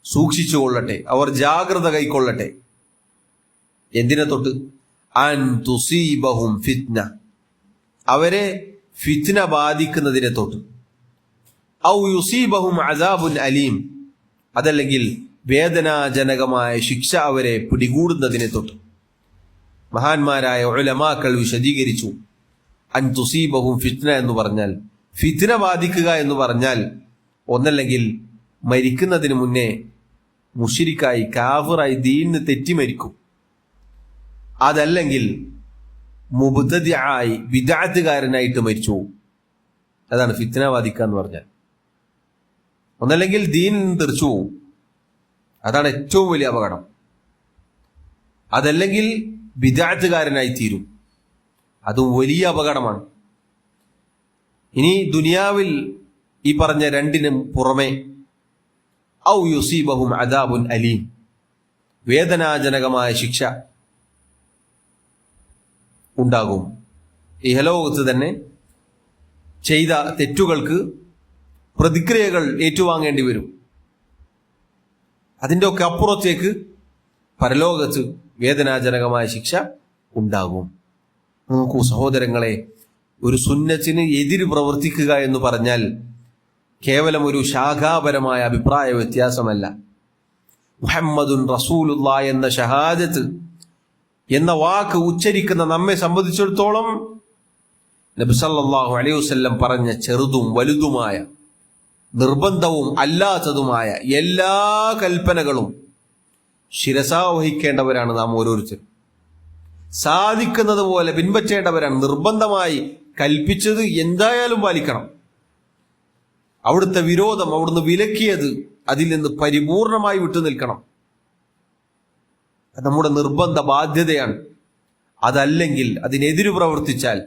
സൂക്ഷിച്ചുകൊള്ളട്ടെ, അവർ ജാഗ്രത കൈക്കൊള്ളട്ടെ. എന്തിനെ തൊട്ട്? അൻ തുസീബഹും ഫിത്ന, അവരെ ഫിത്ന ബാധിക്കുന്നതിനെ തൊട്ട്. ഔ യുസീബഹും അസാബുൻ അലീം, അതല്ലെങ്കിൽ വേദനാജനകമായ ശിക്ഷ അവരെ പിടികൂടുന്നതിനെ തൊട്ട്. മഹാന്മാരായ ഉലമാക്കൾ വിശദീകരിച്ചു അൻ തുസീബഹും ഫിത്ന എന്ന് പറഞ്ഞാൽ, ഫിത്ന ബാധിക്കുക എന്ന് പറഞ്ഞാൽ ഒന്നല്ലെങ്കിൽ മരിക്കുന്നതിന് മുന്നേ മുശ്രിക്കായി കാഫിറായി ദീനിന് തെറ്റി മരിക്കും, അതല്ലെങ്കിൽ മുബ്തദിആയി ബിദ്അത്തുകാരനായിട്ട് മരിച്ചു. അതാണ് ഫിത്ന ബാധിക്കുക എന്ന് പറഞ്ഞാൽ. ഒന്നല്ലെങ്കിൽ ദീൻ തെറിച്ചു പോവും, അതാണ് ഏറ്റവും വലിയ അപകടം. അതല്ലെങ്കിൽ ബിദ്അത്തുകാരനായി തീരും, അതും വലിയ അപകടമാണ്. ഇനി ദുനിയാവിൽ ഈ പറഞ്ഞ രണ്ടിനും പുറമെ ഔ യുസീബഹും അദാബുൻ അലീം, വേദനാജനകമായ ശിക്ഷ ഉണ്ടാകും. ഇഹലോകത്ത് തന്നെ ചെയ്ത തെറ്റുകൾക്ക് പ്രതിക്രിയകൾ ഏറ്റുവാങ്ങേണ്ടി വരും. അതിൻ്റെ ഒക്കെ അപ്പുറത്തേക്ക് പരലോകത്ത് വേദനാജനകമായ ശിക്ഷ ഉണ്ടാകും. നോക്കൂ സഹോദരങ്ങളെ, ഒരു സുന്നത്തിന് എതിര് പ്രവർത്തിക്കുക എന്ന് പറഞ്ഞാൽ കേവലം ഒരു ശാഖാപരമായ അഭിപ്രായ വ്യത്യാസമല്ല. മുഹമ്മദുൻ റസൂലുള്ളാ എന്ന ഷഹാദത്ത് എന്ന വാക്ക് ഉച്ചരിക്കുന്ന നമ്മെ സംബന്ധിച്ചിടത്തോളം നബി സല്ലല്ലാഹു അലൈഹി വസല്ലം പറഞ്ഞ ചെറുതും വലുതുമായ നിർബന്ധവും അല്ലാത്തതുമായ എല്ലാ കൽപ്പനകളും ശിരസാ വഹിക്കേണ്ടവരാണ് നാം ഓരോരുത്തരും. സാധിക്കുന്നത് പോലെ പിൻപറ്റേണ്ടവരാണ്. നിർബന്ധമായി കൽപ്പിച്ചത് എന്തായാലും പാലിക്കണം. അവിടുത്തെ വിരോധം, അവിടുന്ന് വിലക്കിയത്, അതിൽ നിന്ന് പരിപൂർണമായി വിട്ടുനിൽക്കണം. നമ്മുടെ നിർബന്ധ ബാധ്യതയാണ്. അതല്ലെങ്കിൽ, അതിനെതിര് പ്രവർത്തിച്ചാൽ,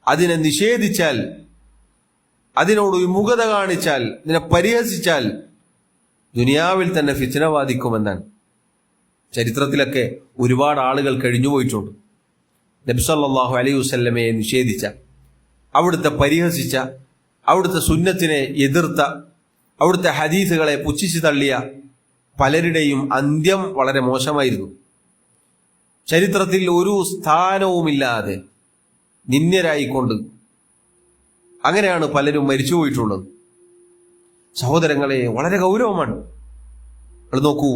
അതിനെ നിഷേധിച്ചാൽ, അതിനോട് വിമുഖത കാണിച്ചാൽ, ഇതിനെ പരിഹസിച്ചാൽ ദുനിയാവിൽ തന്നെ ഫിത്ന ബാധിക്കുമെന്നാണ്. ചരിത്രത്തിലൊക്കെ ഒരുപാട് ആളുകൾ കഴിഞ്ഞുപോയിട്ടുണ്ട്. നബി സല്ലല്ലാഹു അലൈഹി വസല്ലമയെ നിഷേധിച്ച, അവിടുത്തെ പരിഹസിച്ച, അവിടുത്തെ സുന്നത്തിനെ എതിർത്ത, അവിടുത്തെ ഹദീസുകളെ പുച്ഛിച്ചു തള്ളിയ പലരുടെയും അന്ത്യം വളരെ മോശമായിരുന്നു. ചരിത്രത്തിൽ ഒരു സ്ഥാനവുമില്ലാതെ നിന്ദ്യരായിക്കൊണ്ട് അങ്ങനെയാണ് പലരും മരിച്ചുപോയിട്ടുള്ളത്. സഹോദരങ്ങളെ, വളരെ ഗൗരവമാണ്. അത് നോക്കൂ,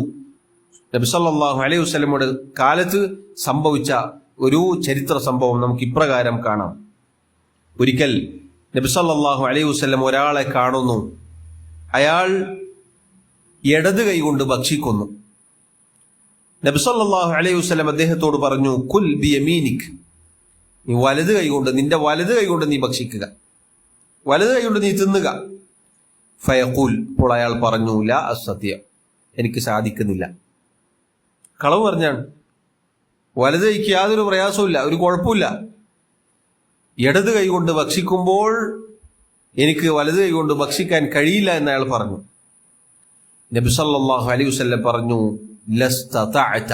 നബി സല്ലല്ലാഹു അലൈഹി വസല്ലമയുടെ കാലത്ത് സംഭവിച്ച ഒരു ചരിത്ര സംഭവം നമുക്ക് ഇപ്രകാരം കാണാം. ഒരിക്കൽ നബി സല്ലല്ലാഹു അലൈഹി വസല്ലം ഒരാളെ കാണുന്നു. അയാൾ ഇടത് കൈകൊണ്ട് ഭക്ഷിക്കുന്നു. നബി സല്ലല്ലാഹു അലൈഹി വസല്ലം അദ്ദേഹത്തോട് പറഞ്ഞു, കുൽ ബിയമീനിക്, നീ വലത് കൈകൊണ്ട്, നിന്റെ വലത് കൈകൊണ്ട് നീ ഭക്ഷിക്കുക, വലത് കൈകൊണ്ട് നീ തിന്നുക. ഫയഖൂൽ, അപ്പോൾ അയാൾ പറഞ്ഞു, ലാ അസ്തതിഅ, എനിക്ക് സാധിക്കുന്നില്ല. കളവ് പറഞ്ഞാണ്. വലത് കൈക്ക് യാതൊരു പ്രയാസവുമില്ല, ഒരു കുഴപ്പമില്ല. ഇടത് കൈകൊണ്ട് ഭക്ഷിക്കുമ്പോൾ എനിക്ക് വലത് കൈകൊണ്ട് ഭക്ഷിക്കാൻ കഴിയില്ല എന്ന് അയാൾ പറഞ്ഞു. നബി സല്ലല്ലാഹു അലൈഹി വസല്ലം പറഞ്ഞു, ലസ്തതഅത,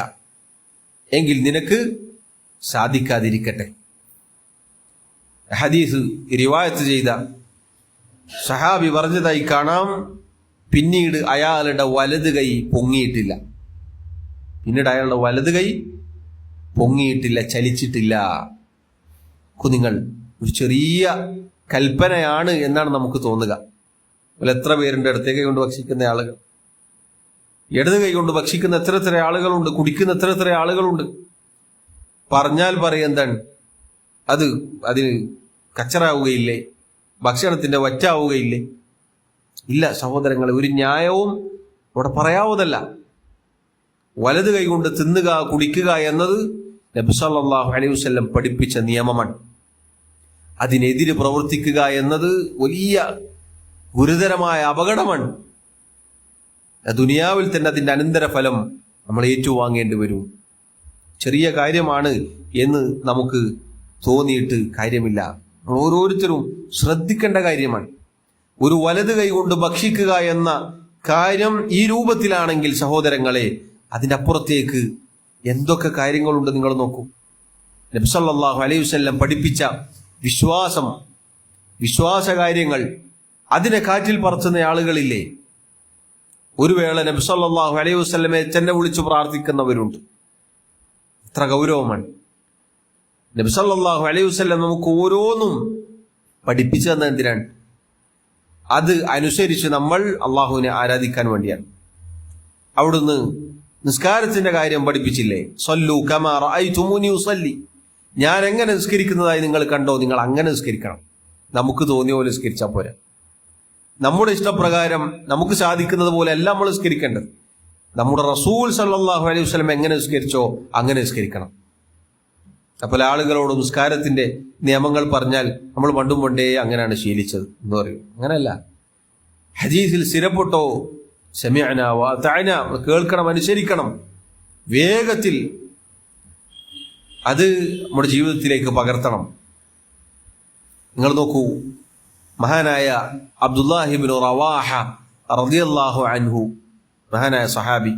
എങ്കിൽ നിനക്ക് സാധിക്കാതിരിക്കട്ടെ. ഹദീസ് റിവായത്ത് ചെയ്ത സഹാബി പറഞ്ഞതായി കാണാം, പിന്നീട് അയാളുടെ വലത് കൈ പൊങ്ങിയിട്ടില്ല. ചലിച്ചിട്ടില്ല. നിങ്ങൾ ഒരു ചെറിയ കൽപ്പനയാണ് എന്നാണ് നമുക്ക് തോന്നുക. എത്ര പേരുണ്ട് ഇടത്തെ കൈ കൊണ്ട് ഭക്ഷിക്കുന്ന ആളുകൾ, ഇടത് കൈ കൊണ്ട് ഭക്ഷിക്കുന്ന എത്ര ആളുകളുണ്ട്, കുടിക്കുന്ന എത്ര ആളുകളുണ്ട്. പറഞ്ഞാൽ എന്താണ്, അതിന് കച്ചറാവുകയില്ലേ, ഭക്ഷണത്തിന്റെ വറ്റാവുകയില്ലേ? ഇല്ല സഹോദരങ്ങളെ, ഒരു ന്യായവും ഇവിടെ പറയാവതല്ല. വലത് കൈകൊണ്ട് തിന്നുക, കുടിക്കുക എന്നത് നബി സല്ലല്ലാഹു അലൈഹി വസല്ലം പഠിപ്പിച്ച നിയമമാണ്. അതിനെതിരെ പ്രവർത്തിക്കുക എന്നത് വലിയ ഗുരുതരമായ അപകടമാണ്. ദുനിയാവിൽ തന്നെ അതിന്റെ അനന്തരഫലം നമ്മൾ ഏറ്റുവാങ്ങേണ്ടി വരും. ചെറിയ കാര്യമാണ് എന്ന് നമുക്ക് തോന്നിയിട്ട് കാര്യമില്ല. ഓരോരുത്തരും ശ്രദ്ധിക്കേണ്ട കാര്യമാണ്. ഒരു വലത് കൈ കൊണ്ട് ഭക്ഷിക്കുക എന്ന കാര്യം ഈ രൂപത്തിലാണെങ്കിൽ സഹോദരങ്ങളെ, അതിൻ്റെ അപ്പുറത്തേക്ക് എന്തൊക്കെ കാര്യങ്ങളുണ്ട് നിങ്ങൾ നോക്കൂ. നബി സല്ലല്ലാഹു അലൈഹി വസല്ലം പഠിപ്പിച്ച വിശ്വാസകാര്യങ്ങൾ അതിനെ കാറ്റിൽ പറത്തുന്ന ആളുകളില്ലേ? ഒരു വേള നബി സല്ലല്ലാഹു അലൈഹി വസല്ലമയെ തന്നെ വിളിച്ചു പ്രാർത്ഥിക്കുന്നവരുണ്ട്. എത്ര ഗൗരവമാണ്! നബി സല്ലല്ലാഹു അലൈഹി വസല്ലം നമുക്ക് ഓരോന്നും പഠിപ്പിച്ചു തന്ന എന്തിനാണ്? അത് അനുസരിച്ച് നമ്മൾ അള്ളാഹുവിനെ ആരാധിക്കാൻ വേണ്ടിയാണ്. അവിടുന്ന് നിസ്കാരത്തിന്റെ കാര്യം പഠിപ്പിച്ചില്ലേ? സല്ലു കമാ റഅയ്തുമൂനി ഉസല്ലി, ഞാൻ എങ്ങനെ നിസ്കരിക്കുന്നതായി നിങ്ങൾ കണ്ടോ, നിങ്ങൾ അങ്ങനെ നിസ്കരിക്കണം. നമുക്ക് തോന്നിയ പോലെ നിസ്കരിച്ചാൽ പോരാ. നമ്മുടെ ഇഷ്ടപ്രകാരം നമുക്ക് സാധിക്കുന്നത് പോലെ അല്ല നമ്മൾ നിസ്കരിക്കേണ്ടത്. നമ്മുടെ റസൂൽ സല്ലല്ലാഹു അലൈഹി വസല്ലം എങ്ങനെ നിസ്കരിച്ചോ അങ്ങനെ നിസ്കരിക്കണം. അപ്പോൾ ആളുകളോട് നിസ്കാരത്തിന്റെ നിയമങ്ങൾ പറഞ്ഞാൽ നമ്മൾ പണ്ടേ അങ്ങനെയാണ് ശീലിച്ചത് എന്ന് പറയും. അങ്ങനെയല്ല. ഹദീസിൽ സ്ഥിരപ്പെട്ടോ, സമിഅന വഅതഅന, കേൾക്കണം, അനുസരിക്കണം. വേഗത്തിൽ അത് നമ്മുടെ ജീവിതത്തിലേക്ക് പകർത്തണം. നിങ്ങൾ നോക്കൂ, മഹാനായ അബ്ദുല്ലാഹി ഇബ്നു റവാഹ റളിയല്ലാഹു അൻഹു, മഹാനായ സഹാബി,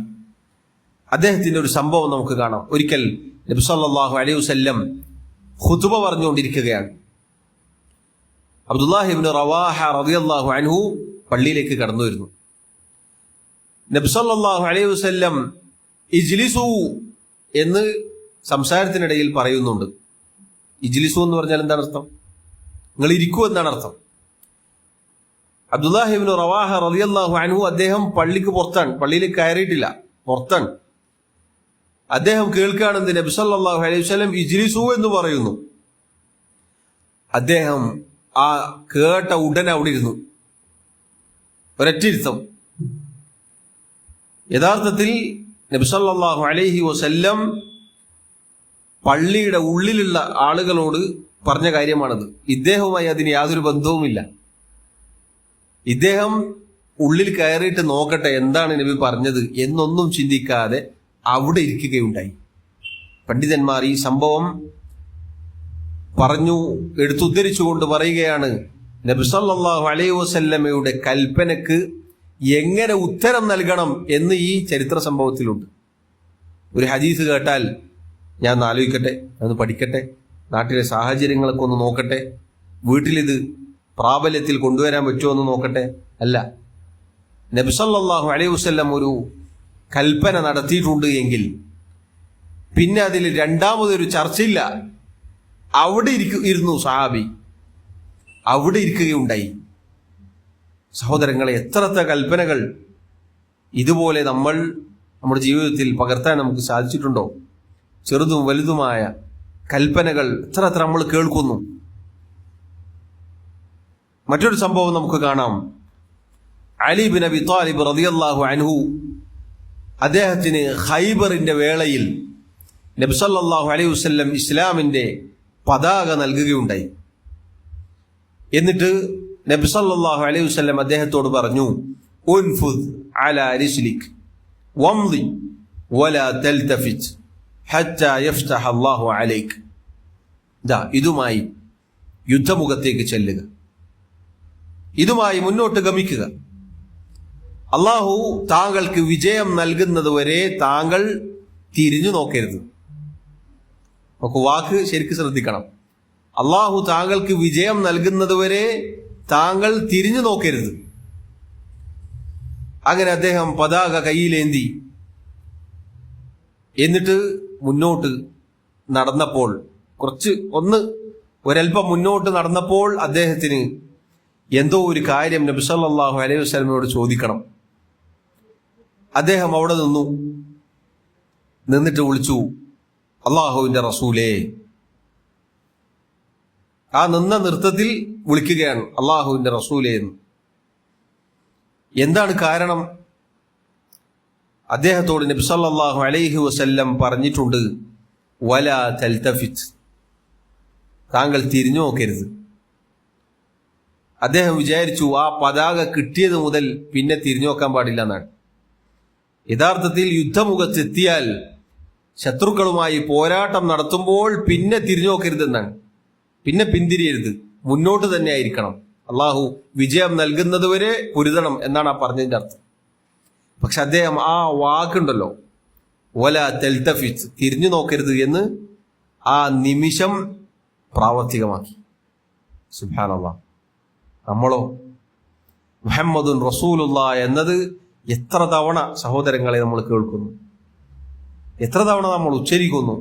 അദ്ദേഹത്തിന്റെ ഒരു സംഭവം നമുക്ക് കാണാം. ഒരിക്കൽ നബി സല്ലല്ലാഹു അലൈഹി വസല്ലം ഖുതുബ പറഞ്ഞുകൊണ്ടിരിക്കുകയാണ്. അബ്ദുല്ലാഹി ഇബ്നു റവാഹ റളിയല്ലാഹു അൻഹു പള്ളിയിലേക്ക് കടന്നു വരുന്നു. നബി സല്ലല്ലാഹു അലൈഹി വസല്ലം ഇജ്ലിസു എന്ന് സംസാരത്തിനിടയിൽ പറയുന്നുണ്ട്. ഇജ്ലിസു എന്ന് പറഞ്ഞാൽ എന്താണ് അർത്ഥം? നിങ്ങൾ ഇരിക്കൂ എന്നാണ് അർത്ഥം. അബ്ദുല്ലാഹി ഇബ്നു റവാഹ റളിയല്ലാഹു അൻഹു അദ്ദേഹം പള്ളിക്ക് പുറത്താണ്, പള്ളിയിലേക്ക് കയറിയിട്ടില്ല, പുറത്താണ്. അദ്ദേഹം കേൾക്കുകയാണെന്ന് നബി സല്ലല്ലാഹു അലൈഹി വസല്ലം ഇജ്ലിസു എന്ന് പറയുന്നു. അദ്ദേഹം ആ കേട്ട ഉടനെ അവിടെ ഇരുന്നു, ഒരൊറ്റയിരുത്തം. യഥാർത്ഥത്തിൽ നബി സല്ലല്ലാഹു അലൈഹി വസല്ലം പള്ളിയുടെ ഉള്ളിലുള്ള ആളുകളോട് പറഞ്ഞ കാര്യമാണത്. ഇദ്ദേഹവുമായി അതിന് യാതൊരു ബന്ധവുമില്ല. ഇദ്ദേഹം ഉള്ളിൽ കയറിയിട്ട് നോക്കട്ടെ എന്താണ് നബി പറഞ്ഞത് എന്നൊന്നും ചിന്തിക്കാതെ അവിടെ ഇരിക്കുകയുണ്ടായി. പണ്ഡിതന്മാർ ഈ സംഭവം പറഞ്ഞു എടുത്തുദ്ധരിച്ചുകൊണ്ട് പറയുകയാണ്, നബി സല്ലല്ലാഹു അലൈഹി വസല്ലമയുടെ കൽപ്പനക്ക് എങ്ങനെ ഉത്തരം നൽകണം എന്ന് ഈ ചരിത്ര സംഭവത്തിലുണ്ട്. ഒരു ഹദീസ് കേട്ടാൽ ഞാൻ ഒന്ന് ആലോചിക്കട്ടെ, ഒന്ന് പഠിക്കട്ടെ, നാട്ടിലെ സാഹചര്യങ്ങളൊക്കെ ഒന്ന് നോക്കട്ടെ, വീട്ടിലിത് പ്രാബല്യത്തിൽ കൊണ്ടുവരാൻ പറ്റുമോ എന്ന് നോക്കട്ടെ. അല്ല, നബി സല്ലല്ലാഹു അലൈഹി വസല്ലം ഒരു കൽപ്പന നടത്തിയിട്ടുണ്ട് എങ്കിൽ പിന്നെ അതിൽ രണ്ടാമതൊരു ചർച്ചയില്ല. അവിടെ ഇരുന്നു സഹാബി, അവിടെ ഇരിക്കുകയുണ്ടായി. സഹോദരങ്ങളെ, എത്രത്തെ കൽപ്പനകൾ ഇതുപോലെ നമ്മുടെ ജീവിതത്തിൽ പകർത്താൻ നമുക്ക് സാധിച്ചിട്ടുണ്ടോ? ചെറുതും വലുതുമായ കൽപ്പനകൾ എത്ര നമ്മൾ കേൾക്കുന്നു. മറ്റൊരു സംഭവം നമുക്ക് കാണാം. അലി ബിൻ അബി ത്വാലിബ് റളിയല്ലാഹു അൻഹു അദ്ദേഹത്തിന് ഖൈബറിന്റെ വേളയിൽ നബി സല്ലല്ലാഹു അലൈഹി വസല്ലം ഇസ്ലാമിന്റെ പതാക നൽകുകയുണ്ടായി. എന്നിട്ട് നബി സല്ലല്ലാഹു അലൈഹി വസല്ലം അദ്ദേഹത്തോട് പറഞ്ഞു, ഉൻഫുദ് അലാ റിസ്ലിക് വംദി വലാ തൽതഫിത് ഹത്താ യഫ്തഹ അല്ലാഹു അലൈക്. ഇതുമായി യുദ്ധമുഖത്തേക്ക് ചെല്ലുക, ഇതുമായി മുന്നോട്ട് ഗമിക്കുക. അള്ളാഹു താങ്കൾക്ക് വിജയം നൽകുന്നത് വരെ താങ്കൾ തിരിഞ്ഞു നോക്കരുത്. നമുക്ക് വാക്ക് ശരിക്കും ശ്രദ്ധിക്കണം. അള്ളാഹു താങ്കൾക്ക് വിജയം നൽകുന്നത് വരെ താങ്കൾ തിരിഞ്ഞു നോക്കരുത്. അങ്ങനെ അദ്ദേഹം പതാക കയ്യിലേന്തി എന്നിട്ട് മുന്നോട്ട് നടന്നപ്പോൾ, ഒരൽപ്പം മുന്നോട്ട് നടന്നപ്പോൾ അദ്ദേഹത്തിന് എന്തോ ഒരു കാര്യം നബി സല്ലല്ലാഹു അലൈഹി വസല്ലമയോട് ചോദിക്കണം. അദ്ദേഹം അവിടെ നിന്നിട്ട് വിളിച്ചു, അള്ളാഹുവിന്റെ റസൂലേ. ആ നിന്ന നൃത്തത്തിൽ വിളിക്കുകയാണ്, അള്ളാഹുവിന്റെ റസൂലേ എന്ന്. എന്താണ് കാരണം? അദ്ദേഹത്തോട് നബി സല്ലല്ലാഹു അലൈഹി വസല്ലം പറഞ്ഞിട്ടുണ്ട്, വലാ തൽതഫിത്, താങ്കൾ തിരിഞ്ഞു നോക്കരുത്. അദ്ദേഹം വിചാരിച്ചു ആ പതാക കിട്ടിയത് മുതൽ പിന്നെ തിരിഞ്ഞു നോക്കാൻ പാടില്ല എന്നാണ്. യഥാർത്ഥത്തിൽ യുദ്ധമുഖത്തെത്തിയാൽ, ശത്രുക്കളുമായി പോരാട്ടം നടത്തുമ്പോൾ പിന്നെ തിരിഞ്ഞു നോക്കരുതെന്നാണ്, പിന്നെ പിന്തിരിയരുത്, മുന്നോട്ട് തന്നെ ആയിരിക്കണം. അള്ളാഹു വിജയം നൽകുന്നത് വരെ പൊരുതണം എന്നാണ് ആ പറഞ്ഞതിന്റെ അർത്ഥം. പക്ഷെ അദ്ദേഹം ആ വാക്കുണ്ടല്ലോ, വലാ തൽതഫിത്, തിരിഞ്ഞു നോക്കരുത് എന്ന് ആ നിമിഷം പ്രാവർത്തികമാക്കി. സുബ്ഹാനല്ലാഹ്. നമ്മളോ മുഹമ്മദുൻ റസൂലുള്ളാഹ് എന്നത് എത്ര തവണ സഹോദരങ്ങളെ നമ്മൾ കേൾക്കുന്നു, എത്ര തവണ നമ്മൾ ഉച്ചരിക്കുന്നു,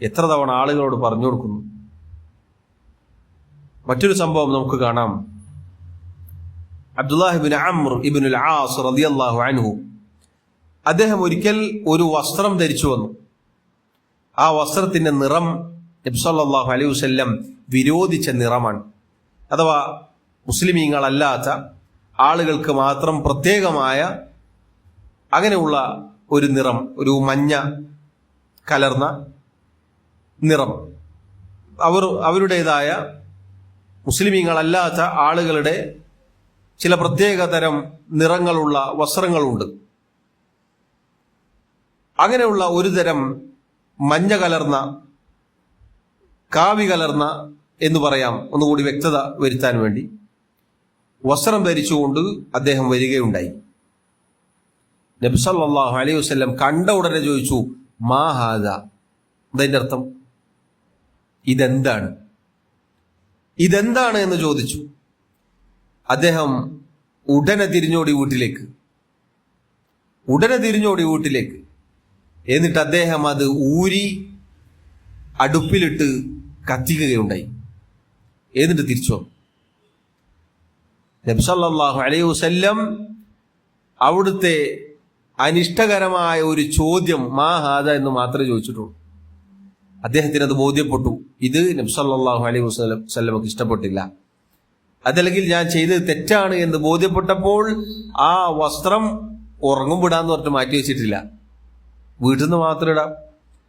എത്ര തവണ ആളുകളോട് പറഞ്ഞു കൊടുക്കുന്നു. മറ്റൊരു സംഭവം നമുക്ക് കാണാം. അബ്ദുല്ലാഹി ഇബ്നു അംർ ഇബ്നുൽ ആസ് റളിയല്ലാഹു അൻഹു അദ്ദേഹം ഒരിക്കൽ ഒരു വസ്ത്രം ധരിച്ചു വന്നു. ആ വസ്ത്രത്തിന്റെ നിറം നബി സല്ലല്ലാഹു അലൈഹി വസല്ലം വിരോധിച്ച നിറമാണ്. അഥവാ മുസ്ലിമീങ്ങളല്ലാത്ത ആളുകൾക്ക് മാത്രം പ്രത്യേകമായ അങ്ങനെയുള്ള ഒരു നിറം, ഒരു മഞ്ഞ കലർന്ന നിറം. അവരുടേതായ മുസ്ലിമീങ്ങളല്ലാത്ത ആളുകളുടെ ചില പ്രത്യേക തരം നിറങ്ങളുള്ള വസ്ത്രങ്ങളുണ്ട്. അങ്ങനെയുള്ള ഒരു തരം മഞ്ഞ കലർന്ന, കാവി കലർന്ന എന്ന് പറയാം, ഒന്നുകൂടി വ്യക്തത വരുത്താൻ വേണ്ടി, വസ്ത്രം ധരിച്ചുകൊണ്ട് അദ്ദേഹം വരികയുണ്ടായി. നബി സല്ലല്ലാഹു അലൈഹി വസല്ലം കണ്ട ഉടനെ ചോദിച്ചു, മാ ഹാദാ, അതിന്റെ അർത്ഥം ഇതെന്താണ്? ഇതെന്താണ് എന്ന് ചോദിച്ചു. അദ്ദേഹം ഉടനെ തിരിഞ്ഞോടി വീട്ടിലേക്ക്. എന്നിട്ട് അദ്ദേഹം അത് ഊരി അടുപ്പിലിട്ട് കത്തിക്കുകയുണ്ടായി. എന്നിട്ട് തിരിച്ചു വന്നു. നബി സല്ലല്ലാഹു അലൈഹി വസല്ലം അവിടുത്തെ അനിഷ്ടകരമായ ഒരു ചോദ്യം മാ ഹാദ എന്ന് മാത്രമേ ചോദിച്ചിട്ടുള്ളൂ. അദ്ദേഹത്തിന് അത് ബോധ്യപ്പെട്ടു. ഇത് നബി സല്ലല്ലാഹു അലൈഹി വസല്ലമക്ക് ഇഷ്ടപ്പെട്ടില്ല. അതല്ലെങ്കിൽ ഞാൻ ചെയ്തത് തെറ്റാണ് എന്ന് ബോധ്യപ്പെട്ടപ്പോൾ ആ വസ്ത്രം ഉറങ്ങുമ്പിടാന്ന് പറഞ്ഞിട്ട് മാറ്റി വെച്ചിട്ടില്ല. വീട്ടിൽ നിന്ന് മാത്രം ഇടാം,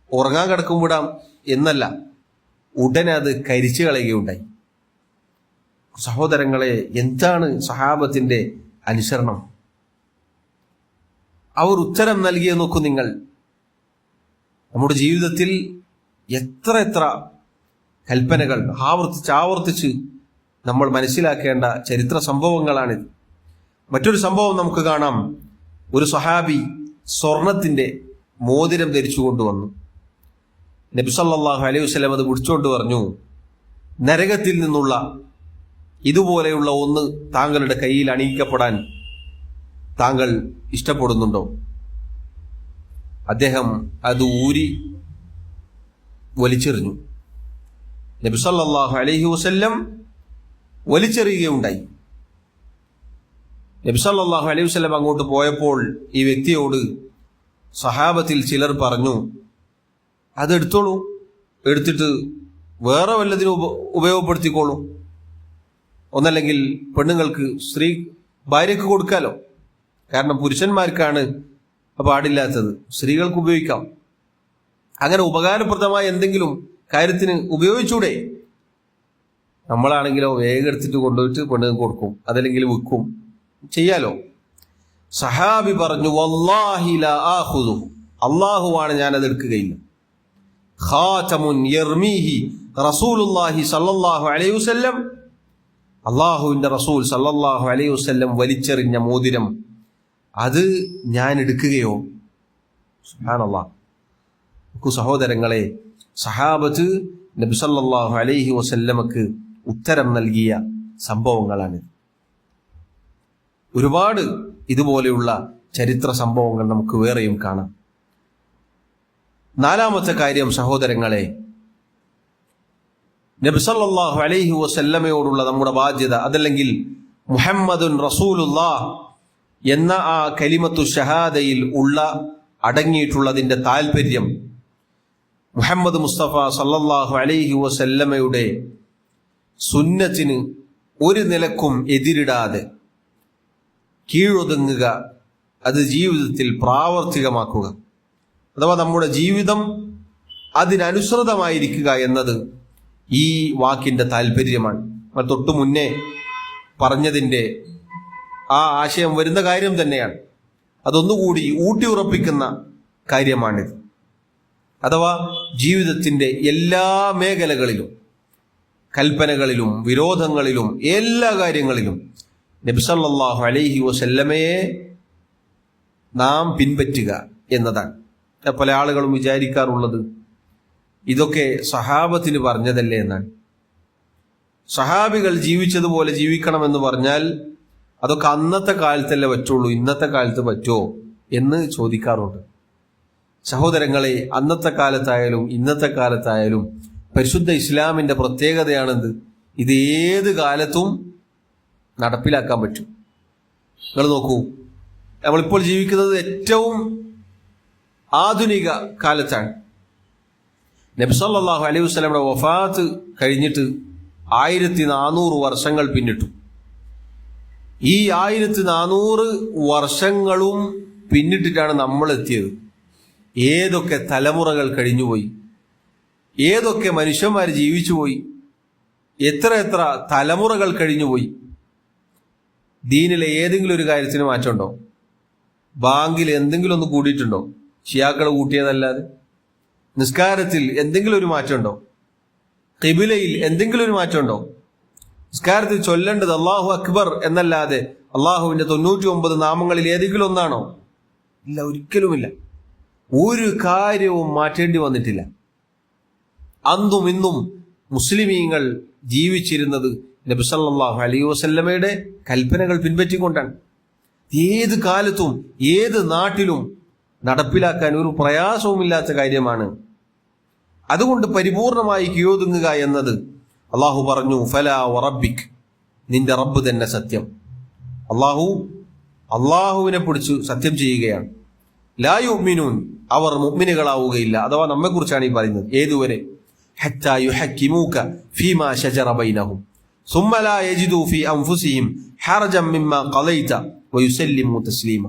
ഉറങ്ങാൻ കിടക്കുമ്പിടാം എന്നല്ല, ഉടനെ അത് കരിച്ചു കളയുകയുണ്ടായി. സഹോദരങ്ങളെ, എന്താണ് സഹാബത്തിന്റെ അനുസരണം? അവർ ഉത്തരം നൽകിയ നോക്കൂ നിങ്ങൾ. നമ്മുടെ ജീവിതത്തിൽ എത്ര കൽപ്പനകൾ ആവർത്തിച്ച് നമ്മൾ മനസ്സിലാക്കേണ്ട ചരിത്ര സംഭവങ്ങളാണിത്. മറ്റൊരു സംഭവം നമുക്ക് കാണാം. ഒരു സഹാബി സ്വർണത്തിന്റെ മോതിരം ധരിച്ചു കൊണ്ടുവന്നു. നബി സല്ലല്ലാഹു അലൈഹി വസല്ലം അത് പിടിച്ചുകൊണ്ട് പറഞ്ഞു, നരകത്തിൽ നിന്നുള്ള ഇതുപോലെയുള്ള ഒന്ന് താങ്കളുടെ കയ്യിൽ അണിയിക്കപ്പെടാൻ താങ്കൾ ഇഷ്ടപ്പെടുന്നുണ്ടോ? അദ്ദേഹം അത് ഊരി വലിച്ചെറിഞ്ഞു. നബി സല്ലല്ലാഹു അലൈഹി വസല്ലം വലിച്ചെറിയുകയുണ്ടായി. നബി സല്ലല്ലാഹു അലൈഹി വസല്ലം അങ്ങോട്ട് പോയപ്പോൾ ഈ വ്യക്തിയോട് സഹാബത്തിൽ ചിലർ പറഞ്ഞു, അതെടുത്തോളൂ, എടുത്തിട്ട് വേറെ വല്ലതിനും ഉപയോഗപ്പെടുത്തിക്കോളൂ. ഒന്നല്ലെങ്കിൽ പെണ്ണുങ്ങൾക്ക്, ഭാര്യയ്ക്ക് കൊടുക്കാലോ. കാരണം പുരുഷന്മാർക്കാണ് പാടില്ലാത്തത്, സ്ത്രീകൾക്ക് ഉപയോഗിക്കാം. അങ്ങനെ ഉപകാരപ്രദമായ എന്തെങ്കിലും കാര്യത്തിന് ഉപയോഗിച്ചൂടെ? നമ്മളാണെങ്കിലോ വേഗം എടുത്തിട്ട് കൊണ്ടുപോയിട്ട് പെണ്ണുങ്ങൾക്ക് കൊടുക്കും, അതല്ലെങ്കിൽ വിൽക്കും, ചെയ്യാലോ. സഹാബി പറഞ്ഞു, വല്ലാഹി ലാ ആഖുദു, അല്ലാഹുവാണ് ഞാനത് എടുക്കുകയില്ല. ഖാതമുൻ യർമീഹി റസൂലുള്ളാഹി സല്ലല്ലാഹു അലൈഹി വസല്ലം, അല്ലാഹുവിന്റെ റസൂൽ സല്ലല്ലാഹു അലൈഹി വസല്ലം വലിച്ചെറിഞ്ഞ മോതിരം അത് ഞാൻ എടുക്കുകയോ? സുബ്ഹാനല്ലാഹ്. സഹോദരങ്ങളെ, സഹാബത്ത് നബി സല്ലല്ലാഹു അലൈഹി വസല്ലമക്ക് ഉത്തരം നൽകിയ സംഭവങ്ങളാണ്. ഒരുപാട് ഇതുപോലെയുള്ള ചരിത്ര സംഭവങ്ങൾ നമുക്ക് വേറെയും കാണാം. നാലാമത്തെ കാര്യം സഹോദരങ്ങളെ, നബി സല്ലല്ലാഹു അലൈഹി വസല്ലമയോടുള്ള നമ്മുടെ ബാധ്യത, അതല്ലെങ്കിൽ മുഹമ്മദുൻ റസൂലുള്ളാഹ് എന്ന ആ കലിമത്തു ഷഹാദയിൽ അടങ്ങിയിട്ടുള്ളതിന്റെ താല്പര്യം, മുഹമ്മദ് മുസ്തഫ സല്ലല്ലാഹു അലൈഹി വസല്ലമയുടെ സുന്നത്തിന് ഒരു നിലക്കും എതിരിടാതെ കീഴൊതുങ്ങുക, അത് ജീവിതത്തിൽ പ്രാവർത്തികമാക്കുക, അഥവാ നമ്മുടെ ജീവിതം അതിനനുസൃതമായിരിക്കുക എന്നത് ഈ വാക്കിന്റെ താല്പര്യമാണ്. തൊട്ടു മുന്നേ പറഞ്ഞതിന്റെ ആ ആശയം വരുന്ന കാര്യം തന്നെയാണ്. അതൊന്നുകൂടി ഊട്ടി ഉറപ്പിക്കുന്ന കാര്യമാണിത്. അഥവാ ജീവിതത്തിന്റെ എല്ലാ മേഖലകളിലും, കൽപ്പനകളിലും വിരോധങ്ങളിലും എല്ലാ കാര്യങ്ങളിലും നബി സല്ലല്ലാഹു അലൈഹി വസല്ലമയെ നാം പിൻപറ്റുക എന്നതാണ്. പല ആളുകളും വിചാരിക്കാറുള്ളത് ഇതൊക്കെ സഹാബത്തിന് പറഞ്ഞതല്ലേ എന്നാണ്. സഹാബികൾ ജീവിച്ചതുപോലെ ജീവിക്കണമെന്ന് പറഞ്ഞാൽ അതൊക്കെ അന്നത്തെ കാലത്തല്ലേ പറ്റുള്ളൂ, ഇന്നത്തെ കാലത്ത് പറ്റുമോ എന്ന് ചോദിക്കാറുണ്ട്. സഹോദരങ്ങളെ, അന്നത്തെ കാലത്തായാലും ഇന്നത്തെ കാലത്തായാലും പരിശുദ്ധ ഇസ്ലാമിന്റെ പ്രത്യേകതയാണെന്ത്? ഇത് ഏത് കാലത്തും നടപ്പിലാക്കാൻ പറ്റും. നിങ്ങൾ നോക്കൂ, നമ്മളിപ്പോൾ ജീവിക്കുന്നത് ഏറ്റവും ആധുനിക കാലത്താണ്. നബി സല്ലല്ലാഹു അലൈഹി വസല്ലമയുടെ വഫാത്ത് കഴിഞ്ഞിട്ട് 1400 വർഷങ്ങൾ പിന്നിട്ടു. ഈ 1400 വർഷങ്ങളും പിന്നിട്ടിട്ടാണ് നമ്മൾ എത്തിയത്. ഏതൊക്കെ തലമുറകൾ കഴിഞ്ഞുപോയി, ഏതൊക്കെ മനുഷ്യന്മാർ ജീവിച്ചുപോയി, എത്ര തലമുറകൾ കഴിഞ്ഞുപോയി. ദീനിലെ ഏതെങ്കിലും ഒരു കാര്യത്തിന് മാറ്റമുണ്ടോ? ബാങ്കിൽ എന്തെങ്കിലും ഒന്ന് കൂടിയിട്ടുണ്ടോ? ഷിയാക്കൾ കൂട്ടിയതല്ലാതെ. നിസ്കാരത്തിൽ എന്തെങ്കിലും ഒരു മാറ്റമുണ്ടോ? ഖിബിലയിൽ എന്തെങ്കിലും ഒരു മാറ്റമുണ്ടോ? നിസ്കാരത്തിൽ ചൊല്ലേണ്ടത് അല്ലാഹു അക്ബർ എന്നല്ലാതെ അള്ളാഹുവിന്റെ 99 നാമങ്ങളിൽ ഏതെങ്കിലും ഒന്നാണോ? ഇല്ല, ഒരിക്കലുമില്ല. ഒരു കാര്യവും മാറ്റേണ്ടി വന്നിട്ടില്ല. അന്നും ഇന്നും മുസ്ലിമീങ്ങൾ ജീവിച്ചിരുന്നത് നബി സല്ലല്ലാഹു അലൈഹി വസല്ലമയുടെ കൽപ്പനകൾ പിൻപറ്റിക്കൊണ്ടാണ്. ഏത് കാലത്തും ഏത് നാട്ടിലും നടപ്പിലാക്കാൻ ഒരു പ്രയാസവുമില്ലാത്ത കാര്യമാണ്. അതുകൊണ്ട് പരിപൂർണമായി കീഴൊതുങ്ങുക എന്നത് അള്ളാഹു പറഞ്ഞു, ഫലാ വറബ്ബിക്, നിന്റെ റബ്ബ് തന്നെ സത്യം. അള്ളാഹുവിനെ പിടിച്ച് സത്യം ചെയ്യുകയാണ്. ലാ യുഅ്മിനൂൻ, അവർ മുഅ്മിനുകളാവുകയില്ല. അഥവാ നമ്മെക്കുറിച്ചാണ് ഈ പറയുന്നത്. ഏതുവരെ? ഹത്താ യുഹക്കിമൂക ഫീമാ ശജറ ബൈനഹും സുമ്മ ലാ യജിദൂ ഫീ അൻഫുസിഹിം ഹറജൻ മിമ്മാ ഖളൈത വയുസല്ലിമു തസ്ലീമ.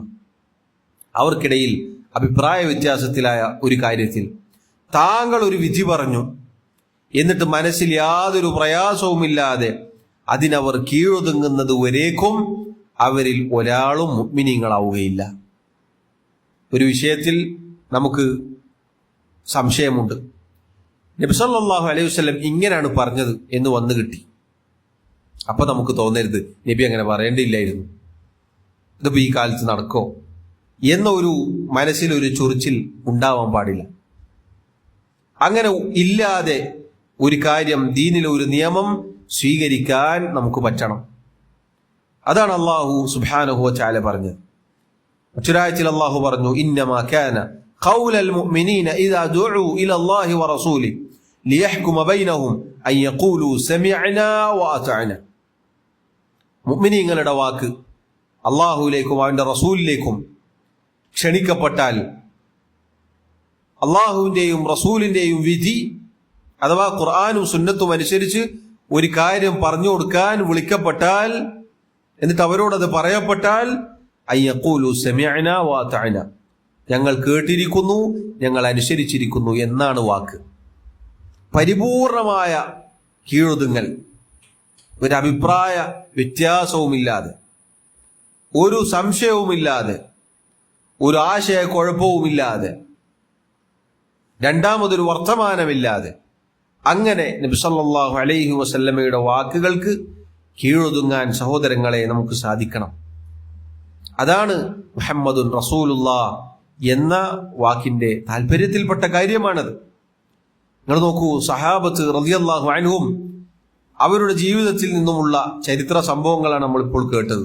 അവർക്കിടയിൽ അഭിപ്രായ വ്യത്യാസത്തിലായ ഒരു കാര്യത്തിൽ താങ്കൾ ഒരു വിധി പറഞ്ഞു, എന്നിട്ട് മനസ്സിൽ യാതൊരു പ്രയാസവുമില്ലാതെ അതിനവർ കീഴൊതുങ്ങുന്നത് വരേക്കും അവരിൽ ഒരാളും മുഅ്മിനീങ്ങളാവുകയില്ല. ഒരു വിഷയത്തിൽ നമുക്ക് സംശയമുണ്ട്, നബി സല്ലല്ലാഹു അലൈഹി വസല്ലം ഇങ്ങനെയാണ് പറഞ്ഞത് എന്ന് വന്നു കിട്ടി. അപ്പൊ നമുക്ക് തോന്നരുത് നബി അങ്ങനെ പറയേണ്ടിയില്ലായിരുന്നു, ഇതിപ്പോ ഈ കാലത്ത് നടക്കോ എന്നൊരു മനസ്സിലൊരു ചൊറിച്ചിൽ ഉണ്ടാവാൻ പാടില്ല. അങ്ങനെ ഇല്ലാതെ ഒരു കാര്യം, ദീനിലെ ഒരു നിയമം സ്വീകരിക്കാൻ നമുക്ക് പറ്റണം. അതാണ് അല്ലാഹു സുബ്ഹാനഹു വ തആല പറഞ്ഞത്. മറ്റൊരായത്തിൽ അല്ലാഹു പറഞ്ഞു, ഇന്നമാ കാന ഖൗലൽ മുഅ്മിനീന ഇദാ ദുഉ ഇലല്ലാഹി വറസൂലിഹി ലിയഹ്കുമ ബൈനഹും അൻ യഖൂലു സമിഅനാ വഅതഅന. മുഅ്മിനീങ്ങളുടെ വാക്ക് അല്ലാഹുവിലേക്കും അവന്റെ റസൂലിലേക്കും ക്ഷണിക്കപ്പെട്ടാൽ അള്ളാഹുവിന്റെയും റസൂലിന്റെയും വിധി അഥവാ ഖുർആനും സുന്നത്തും അനുസരിച്ച് ഒരു കാര്യം പറഞ്ഞു കൊടുക്കാൻ വിളിക്കപ്പെട്ടാൽ, എന്നിട്ട് അവരോടത് പറയപ്പെട്ടാൽ, അയ്യഖൂലു സമിഅനാ വഅതഅന, ഞങ്ങൾ കേട്ടിരിക്കുന്നു, ഞങ്ങൾ അനുസരിച്ചിരിക്കുന്നു എന്നാണ് വാക്ക്. പരിപൂർണമായ കീഴൊതുങ്ങൽ, ഒരു അഭിപ്രായ വ്യത്യാസവുമില്ലാതെ, ഒരു സംശയവുമില്ലാതെ, ഒരു ആശയക്കുഴപ്പവുമില്ലാതെ, രണ്ടാമതൊരു വർത്തമാനമില്ലാതെ, അങ്ങനെ നബി സല്ലല്ലാഹു അലൈഹി വസല്ലമയുടെ വാക്കുകൾക്ക് കീഴൊതുങ്ങാൻ സഹോദരങ്ങളെ നമുക്ക് സാധിക്കണം. അതാണ് മുഹമ്മദുൻ റസൂലുള്ളാഹ് എന്ന വാക്കിന്റെ താല്പര്യത്തിൽപ്പെട്ട കാര്യമാണത്. നിങ്ങൾ നോക്കൂ, സഹാബത്ത് റളിയല്ലാഹു അൻഹും അവരുടെ ജീവിതത്തിൽ നിന്നുമുള്ള ചരിത്ര സംഭവങ്ങളാണ് നമ്മളിപ്പോൾ കേട്ടത്.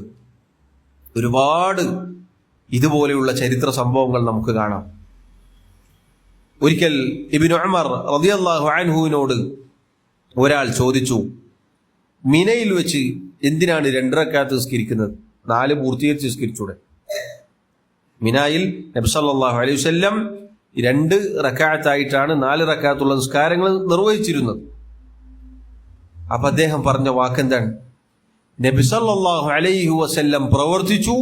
ഒരുപാട് ഇതുപോലെയുള്ള ചരിത്ര സംഭവങ്ങൾ നമുക്ക് കാണാം. ഒരിക്കൽ ഇബ്നു ഉമർ റളിയല്ലാഹു അൻഹുവിനോട് ഒരാൾ ചോദിച്ചു, മിനയിൽ വെച്ച് എന്തിനാണ് 2 റക്അത്ത് നിസ്കരിക്കുന്നത്, 4 പൂർത്തീകരിച്ച് നിസ്കരിച്ചൂടെ? മിനായിൽ നബി സല്ലല്ലാഹു അലൈഹി വസല്ലം 2 റക്അത്തായിട്ടാണ് 4 റക്അത്തുള്ള നിസ്കാരങ്ങൾ നിർവഹിച്ചിരുന്നത്. അപ്പൊ അദ്ദേഹം പറഞ്ഞ വാക്കെന്താണ്? നബി സല്ലല്ലാഹു അലൈഹി വസല്ലം പ്രവർത്തിച്ചു,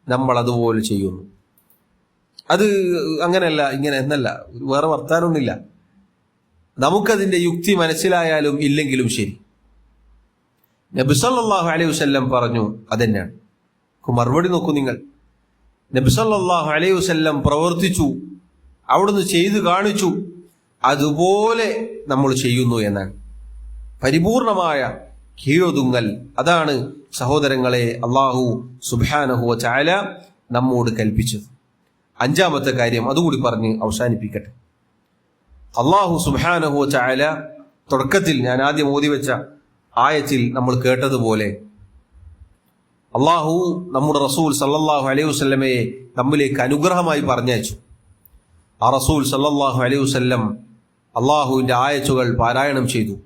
നമ്മൾ അതുപോലെ ചെയ്യുന്നു. അത് അങ്ങനെയല്ല, ഇങ്ങനെ എന്നല്ല, വേറെ വർത്താനൊന്നുമില്ല. നമുക്കതിന്റെ യുക്തി മനസ്സിലായാലും ഇല്ലെങ്കിലും ശരി, നബി സല്ലല്ലാഹു അലൈഹി വസല്ലം പറഞ്ഞു, അതെന്നാണ്. മറുപടി നോക്കൂ നിങ്ങൾ. നബി സല്ലല്ലാഹു അലൈഹി വസല്ലം പ്രവർത്തിച്ചു, അവിടുന്ന് ചെയ്തു കാണിച്ചു, അതുപോലെ നമ്മൾ ചെയ്യുന്നു എന്നാണ്. പരിപൂർണമായ കീഴൊതുങ്ങൽ, അതാണ് സഹോദരങ്ങളെ അല്ലാഹു സുബ്ഹാനഹു വ തആല നമ്മോട് കൽപ്പിച്ചത്. 5ാമത്തെ കാര്യം അതുകൂടി പറഞ്ഞ് അവസാനിപ്പിക്കട്ടെ. അല്ലാഹു സുബ്ഹാനഹു വ തആല തുടക്കത്തിൽ ഞാൻ ആദ്യം ഓതി വെച്ച ആയത്തിൽ നമ്മൾ കേട്ടതുപോലെ അല്ലാഹു നമ്മുടെ റസൂൽ സല്ലല്ലാഹു അലൈഹി വസല്ലമയെ നമ്മിലേക്ക് അനുഗ്രഹമായി പറഞ്ഞയച്ചു. ആ റസൂൽ സല്ലല്ലാഹു അലൈഹി വസല്ലം അല്ലാഹുവിന്റെ ആയത്തുകൾ പാരായണം ചെയ്തു,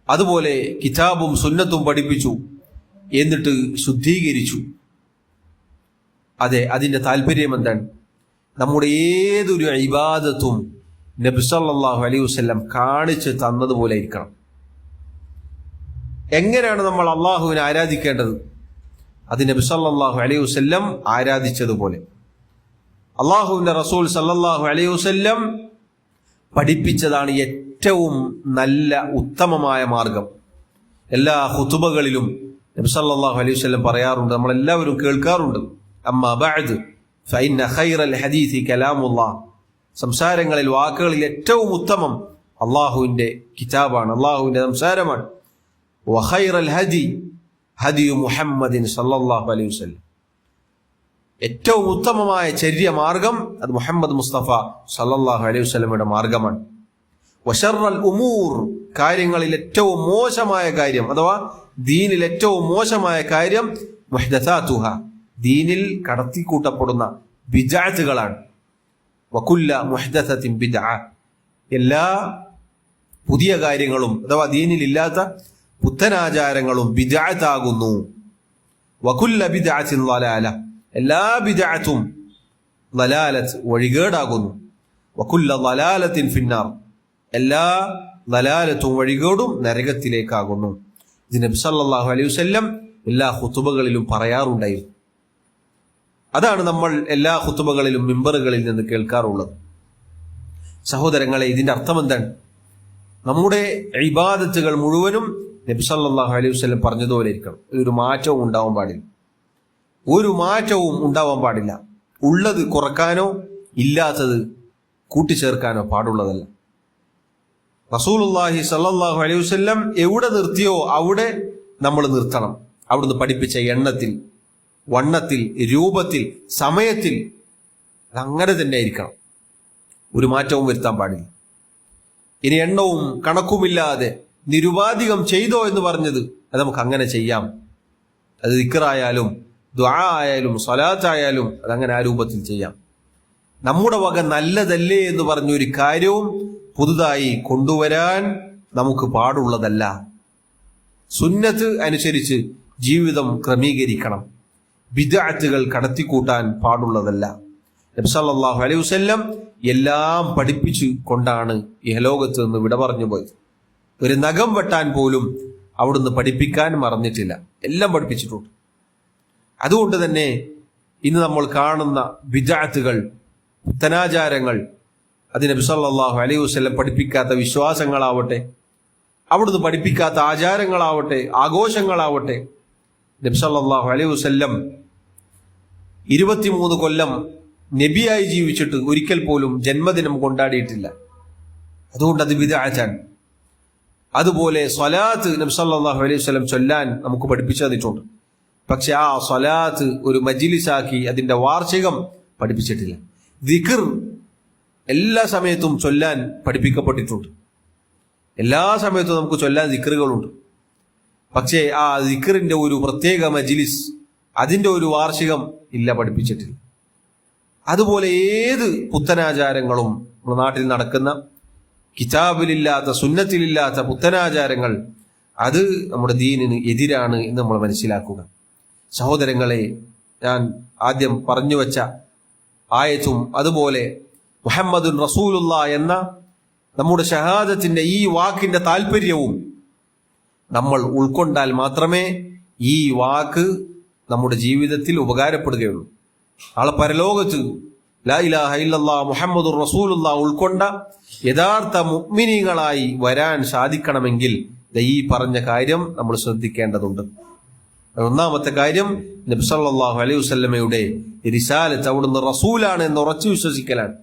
അതുപോലെ കിതാബും സുന്നത്തും പഠിപ്പിച്ചു, എന്നിട്ട് ശുദ്ധീകരിച്ചു. അതെ, അതിന്റെ താല്പര്യം എന്താണ്? നമ്മുടെ ഏതൊരു ഇബാദത്തും നബി സല്ലല്ലാഹു അലൈഹി വസല്ലം കാണിച്ച് തന്നതുപോലെ ഇരിക്കണം. എങ്ങനെയാണ് നമ്മൾ അള്ളാഹുവിനെ ആരാധിക്കേണ്ടത്? അത് നബി സല്ലല്ലാഹു അലൈഹി വസല്ലം ആരാധിച്ചതുപോലെ. അള്ളാഹുവിന്റെ റസൂൽ സല്ലല്ലാഹു അലൈഹി വസല്ലം പഠിപ്പിച്ചതാണ് ഏറ്റവും നല്ല ഉത്തമമായ മാർഗം. എല്ലാ ഖുതുബകളിലും നബി സല്ലല്ലാഹു അലൈഹി വസല്ലം പറയാറുണ്ട്, നമ്മളെല്ലാവരും കേൾക്കാറുണ്ട്, അമ്മാ ബഅദ് ഫഇന്ന ഖൈറൽ ഹദീസി കലാമുല്ലാഹ്. സംസാരങ്ങളിൽ, വാക്കുകളിൽ ഏറ്റവും ഉത്തമം അള്ളാഹുവിന്റെ കിതാബാണ്, അള്ളാഹുവിന്റെ സംസാരമാണ്. വഖൈറൽ ഹദി ഹദിയു മുഹമ്മദിൻ സല്ലല്ലാഹു അലൈഹി വസല്ലം. ഏറ്റവും ഉത്തമമായ ചര്യ മാർഗം അത് മുഹമ്മദ് മുസ്തഫ സല്ലല്ലാഹു അലൈഹി വസല്ലമയുടെ മാർഗമാണ്. വശറൽ ഉമൂർ, കാര്യങ്ങളിൽ ഏറ്റവും മോശമായ കാര്യം അഥവാ ദീനിൽ ഏറ്റവും മോശമായ കാര്യം മുഹ്ദസാതുഹ, ദീനിൽ കടത്തിക്കൂട്ടപ്പെടുന്ന ബിദ്അത്തുകളാണ്. വകുല്ല മുഹ്ദസത്തിൻ ബിദ്അ, എല്ലാ പുതിയ കാര്യങ്ങളും അഥവാ ദീനിൽ ഇല്ലാത്ത പുത്തനാചാരങ്ങളും ബിദ്അത്താകുന്നു. വകുല്ല ബിദ്അത്തിൻ ളലാല, എല്ലാ ബിദ്അത്തും ളലാലത്ത് വഴികേടാകുന്നു. വകുല്ല ളലാലത്തിൻ ഫിന്നാർ, എല്ലാ ളലാലത്തും വഴികേടും നരകത്തിലേക്കാകുന്നു. ഇത് നബി സല്ലല്ലാഹു അലൈഹി വസല്ലം എല്ലാ ഖുതുബകളിലും പറയാറുണ്ടായിരുന്നു. അതാണ് നമ്മൾ എല്ലാ ഖുതുബകളിലും മിമ്പറുകളിൽ നിന്ന് കേൾക്കാറുള്ളത്. സഹോദരങ്ങളെ, ഇതിന്റെ അർത്ഥം എന്താണ്? നമ്മുടെ ഇബാദത്തുകൾ മുഴുവനും നബി സല്ലല്ലാഹു അലൈഹി വസല്ലം പറഞ്ഞതുപോലെ ഇരിക്കണം. ഒരു മാറ്റവും ഉണ്ടാവാൻ പാടില്ല, ഒരു മാറ്റവും ഉണ്ടാവാൻ പാടില്ല. ഉള്ളത് കുറക്കാനോ ഇല്ലാത്തത് കൂട്ടിച്ചേർക്കാനോ പാടുള്ളതല്ല. റസൂലുള്ളാഹി സല്ലല്ലാഹു അലൈഹി വസല്ലം എവിടെ നിർത്തിയോ അവിടെ നമ്മൾ നിർത്തണം. അവിടുന്ന് പഠിപ്പിച്ച എണ്ണത്തിൽ, വണ്ണത്തിൽ, രൂപത്തിൽ, സമയത്തിൽ അതങ്ങനെ തന്നെ ആയിരിക്കണം. ഒരു മാറ്റവും വരുത്താൻ പാടില്ല. ഇനി എണ്ണവും കണക്കുമില്ലാതെ നിരുപാധികം ചെയ്തോ എന്ന് പറഞ്ഞത് അത് നമുക്ക് അങ്ങനെ ചെയ്യാം. അത് ദിക്റായാലും ദുആ ആയാലും സ്വലാത്തായാലും അതങ്ങനെ ആ രൂപത്തിൽ ചെയ്യാം. നമ്മുടെ വക നല്ലതല്ലേ എന്ന് പറഞ്ഞൊരു കാര്യവും പുതുതായി കൊണ്ടുവരാൻ നമുക്ക് പാടുള്ളതല്ല. സുന്നത്ത് അനുസരിച്ച് ജീവിതം ക്രമീകരിക്കണം. ബിദ്അത്തുകൾ കടത്തിക്കൂട്ടാൻ പാടുള്ളതല്ല. നബി സല്ലല്ലാഹു അലൈഹി വസല്ലം എല്ലാം പഠിപ്പിച്ചു കൊണ്ടാണ് ഇഹലോകത്ത് നിന്ന് വിട പറഞ്ഞു പോയത്. ഒരു നഖം വെട്ടാൻ പോലും അവിടുന്ന് പഠിപ്പിക്കാൻ മറന്നിട്ടില്ല, എല്ലാം പഠിപ്പിച്ചിട്ടുണ്ട്. അതുകൊണ്ട് തന്നെ ഇന്ന് നമ്മൾ കാണുന്ന ബിദ്അത്തുകൾ, പുത്തനാചാരങ്ങൾ, അത് നബി സല്ലല്ലാഹു അലൈഹി വസല്ലം പഠിപ്പിക്കാത്ത വിശ്വാസങ്ങളാവട്ടെ, അവിടുന്ന് പഠിപ്പിക്കാത്ത ആചാരങ്ങളാവട്ടെ, ആഘോഷങ്ങളാവട്ടെ, നബി സല്ലല്ലാഹു അലൈഹി വസല്ലം 23 കൊല്ലം നബിയായി ജീവിച്ചിട്ട് ഒരിക്കൽ പോലും ജന്മദിനം കൊണ്ടാടിയിട്ടില്ല. അതുകൊണ്ട് അത് ബിദ്അത്താണ്. അതുപോലെ സ്വലാത്ത് നബി സല്ലല്ലാഹു അലൈഹി വസല്ലം ചൊല്ലാൻ നമുക്ക് പഠിപ്പിച്ചു തന്നിട്ടുണ്ട്. പക്ഷെ ആ സ്വലാത്ത് ഒരു മജ്ലിസാക്കി അതിന്റെ വാർഷികം പഠിപ്പിച്ചിട്ടില്ല. ദിക്ർ എല്ലാ സമയത്തും ചൊല്ലാൻ പഠിപ്പിക്കപ്പെട്ടിട്ടുണ്ട്. എല്ലാ സമയത്തും നമുക്ക് ചൊല്ലാൻ ദിക്റുകളുണ്ട്. പക്ഷേ ആ ദിക്റിന്റെ ഒരു പ്രത്യേക മജ്ലിസ്, അതിന്റെ ഒരു വാർഷികം ഇല്ല, പഠിപ്പിച്ചിട്ടില്ല. അതുപോലെ ഏത് പുത്തനാചാരങ്ങളും നമ്മുടെ നാട്ടിൽ നടക്കുന്ന കിതാബിലില്ലാത്ത, സുന്നത്തിലില്ലാത്ത പുത്തനാചാരങ്ങൾ അത് നമ്മുടെ ദീനിന് എതിരാണ് എന്ന് നമ്മൾ മനസ്സിലാക്കുക. സഹോദരങ്ങളെ, ഞാൻ ആദ്യം പറഞ്ഞു വച്ച ആയത്തും അതുപോലെ മുഹമ്മദുൻ റസൂലുള്ള എന്ന നമ്മുടെ ഷഹാദത്തിന്റെ ഈ വാക്കിന്റെ താല്പര്യവും നമ്മൾ ഉൾക്കൊണ്ടാൽ മാത്രമേ ഈ വാക്ക് നമ്മുടെ ജീവിതത്തിൽ ഉപകാരപ്പെടുകയുള്ളൂ. നാളെ പരലോകത്ത് ലാ ഇലാഹ ഇല്ലല്ലാഹ് മുഹമ്മദുർ റസൂലുള്ളാഹ് ഉൾക്കൊണ്ട യഥാർത്ഥ മുഅ്മിനീങ്ങളായി വരാൻ സാധിക്കണമെങ്കിൽ ഈ പറഞ്ഞ കാര്യം നമ്മൾ ശ്രദ്ധിക്കേണ്ടതുണ്ട്. ഒന്നാമത്തെ കാര്യം നബി സല്ലല്ലാഹു അലൈഹി വസല്ലമയുടെ റിസാലത്ത്, അവിടുന്ന് റസൂലാണ് എന്ന് ഉറച്ചു വിശ്വസിക്കലാണ്.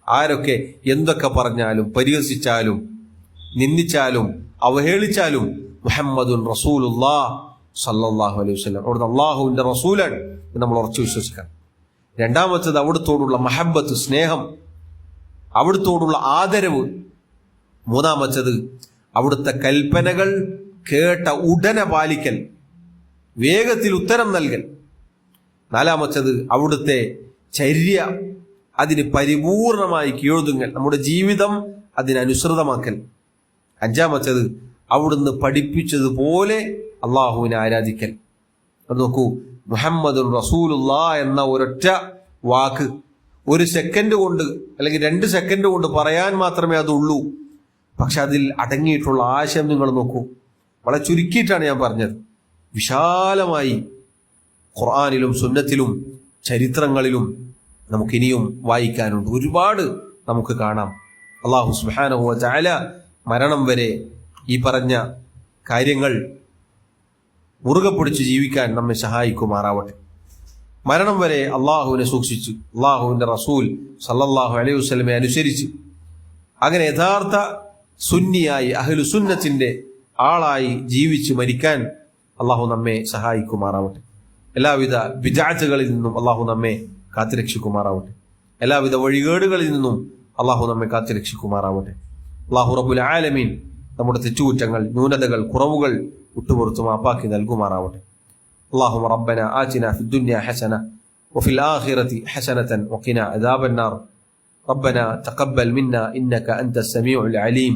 ആരൊക്കെ എന്തൊക്കെ പറഞ്ഞാലും പരിഹസിച്ചാലും നിന്ദിച്ചാലും അവഹേളിച്ചാലും മുഹമ്മദുൻ റസൂലുള്ളാഹ് സല്ലല്ലാഹു അലൈഹി വസല്ലം അവിടുന്ന് അള്ളാഹുവിന്റെ റസൂലാണ് എന്ന് നമ്മൾ ഉറച്ചു വിശ്വസിക്കണം. രണ്ടാമത്തത് അവിടുത്തോടുള്ള മഹബ്ബത്ത്, സ്നേഹം, അവിടുത്തോടുള്ള ആദരവ്. മൂന്നാമത്തത് അവിടുത്തെ കൽപ്പനകൾ കേട്ട ഉടനെ പാലിക്കൽ, വേഗത്തിൽ ഉത്തരം നൽകൽ. നാലാമത്തത് അവിടുത്തെ ചര്യ, അതിന് പരിപൂർണമായി കീഴൊതുങ്ങൽ, നമ്മുടെ ജീവിതം അതിനനുസൃതമാക്കൽ. അഞ്ചാമത്തത് അവിടുന്ന് പഠിപ്പിച്ചതുപോലെ അള്ളാഹുവിനെ ആരാധിക്കൽ. അത് നോക്കൂ, മുഹമ്മദുൻ റസൂലുള്ളാഹ് എന്ന ഒരൊറ്റ വാക്ക് ഒരു സെക്കൻഡ് കൊണ്ട് അല്ലെങ്കിൽ 2 സെക്കൻഡ് കൊണ്ട് പറയാൻ മാത്രമേ അതുള്ളൂ. പക്ഷെ അതിൽ അടങ്ങിയിട്ടുള്ള ആശയം നിങ്ങൾ നോക്കൂ. വളരെ ചുരുക്കിയിട്ടാണ് ഞാൻ പറഞ്ഞത്. വിശാലമായി ഖുർആനിലും സുന്നത്തിലും ചരിത്രങ്ങളിലും നമുക്കിനിയും വായിക്കാനുണ്ട്. ഒരുപാട് നമുക്ക് കാണാം. അല്ലാഹു സുബ്ഹാനഹു വ തആല മരണം വരെ ഈ പറഞ്ഞ കാര്യങ്ങൾ മുറുകെ പിടിച്ച് ജീവിക്കാൻ നമ്മെ സഹായിക്കുമാറാവട്ടെ. മരണം വരെ അള്ളാഹുവിനെ സൂക്ഷിച്ച് അള്ളാഹുവിന്റെ റസൂൽ സല്ലല്ലാഹു അലൈഹി വസല്ലമയെ അനുസരിച്ച് അങ്ങനെ യഥാർത്ഥ സുന്നിയായി അഹ്ലു സുന്നത്തിന്റെ ആളായി ജീവിച്ച് മരിക്കാൻ അള്ളാഹു നമ്മെ സഹായിക്കുമാറാവട്ടെ. എല്ലാവിധ ബിദ്അത്തുകളിൽ നിന്നും അള്ളാഹു നമ്മെ കാത്തുരക്ഷിക്കുമാറാവട്ടെ. എല്ലാവിധ വഴികേടുകളിൽ നിന്നും അള്ളാഹു നമ്മെ കാത്തുരക്ഷിക്കുമാറാവട്ടെ. അല്ലാഹു റബ്ബുൽ ആലമീൻ നമ്മുടെ തെറ്റുകുറ്റങ്ങൾ, ന്യൂനതകൾ, കുറവുകൾ വിട്ടുപുറത്തു മാപ്പാക്കി നൽകുമാറാവട്ടെ. اللهم ربنا آتنا في الدنيا حسنة وفي الآخرة حسنة وقنا عذاب النار. ربنا تقبل منا إنك أنت السميع العليم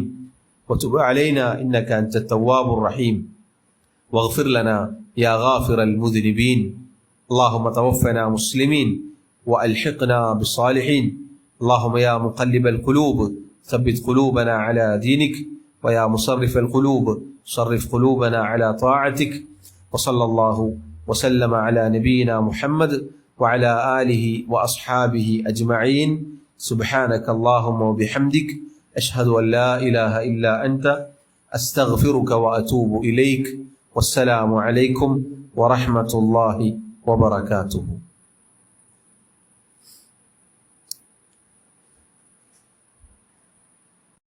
وتب علينا إنك أنت التواب الرحيم واغفر لنا يا غافر المذنبين. اللهم توفنا مسلمين وألحقنا بالصالحين. اللهم يا مقلب القلوب ثبت قلوبنا على دينك ويا مصرف القلوب صرف قلوبنا على طاعتك. وصلى الله وسلم على نبينا محمد وعلى آله وأصحابه أجمعين. سبحانك اللهم وبحمدك أشهد أن لا إله إلا أنت أستغفرك وأتوب إليك. والسلام عليكم ورحمة الله وبركاته.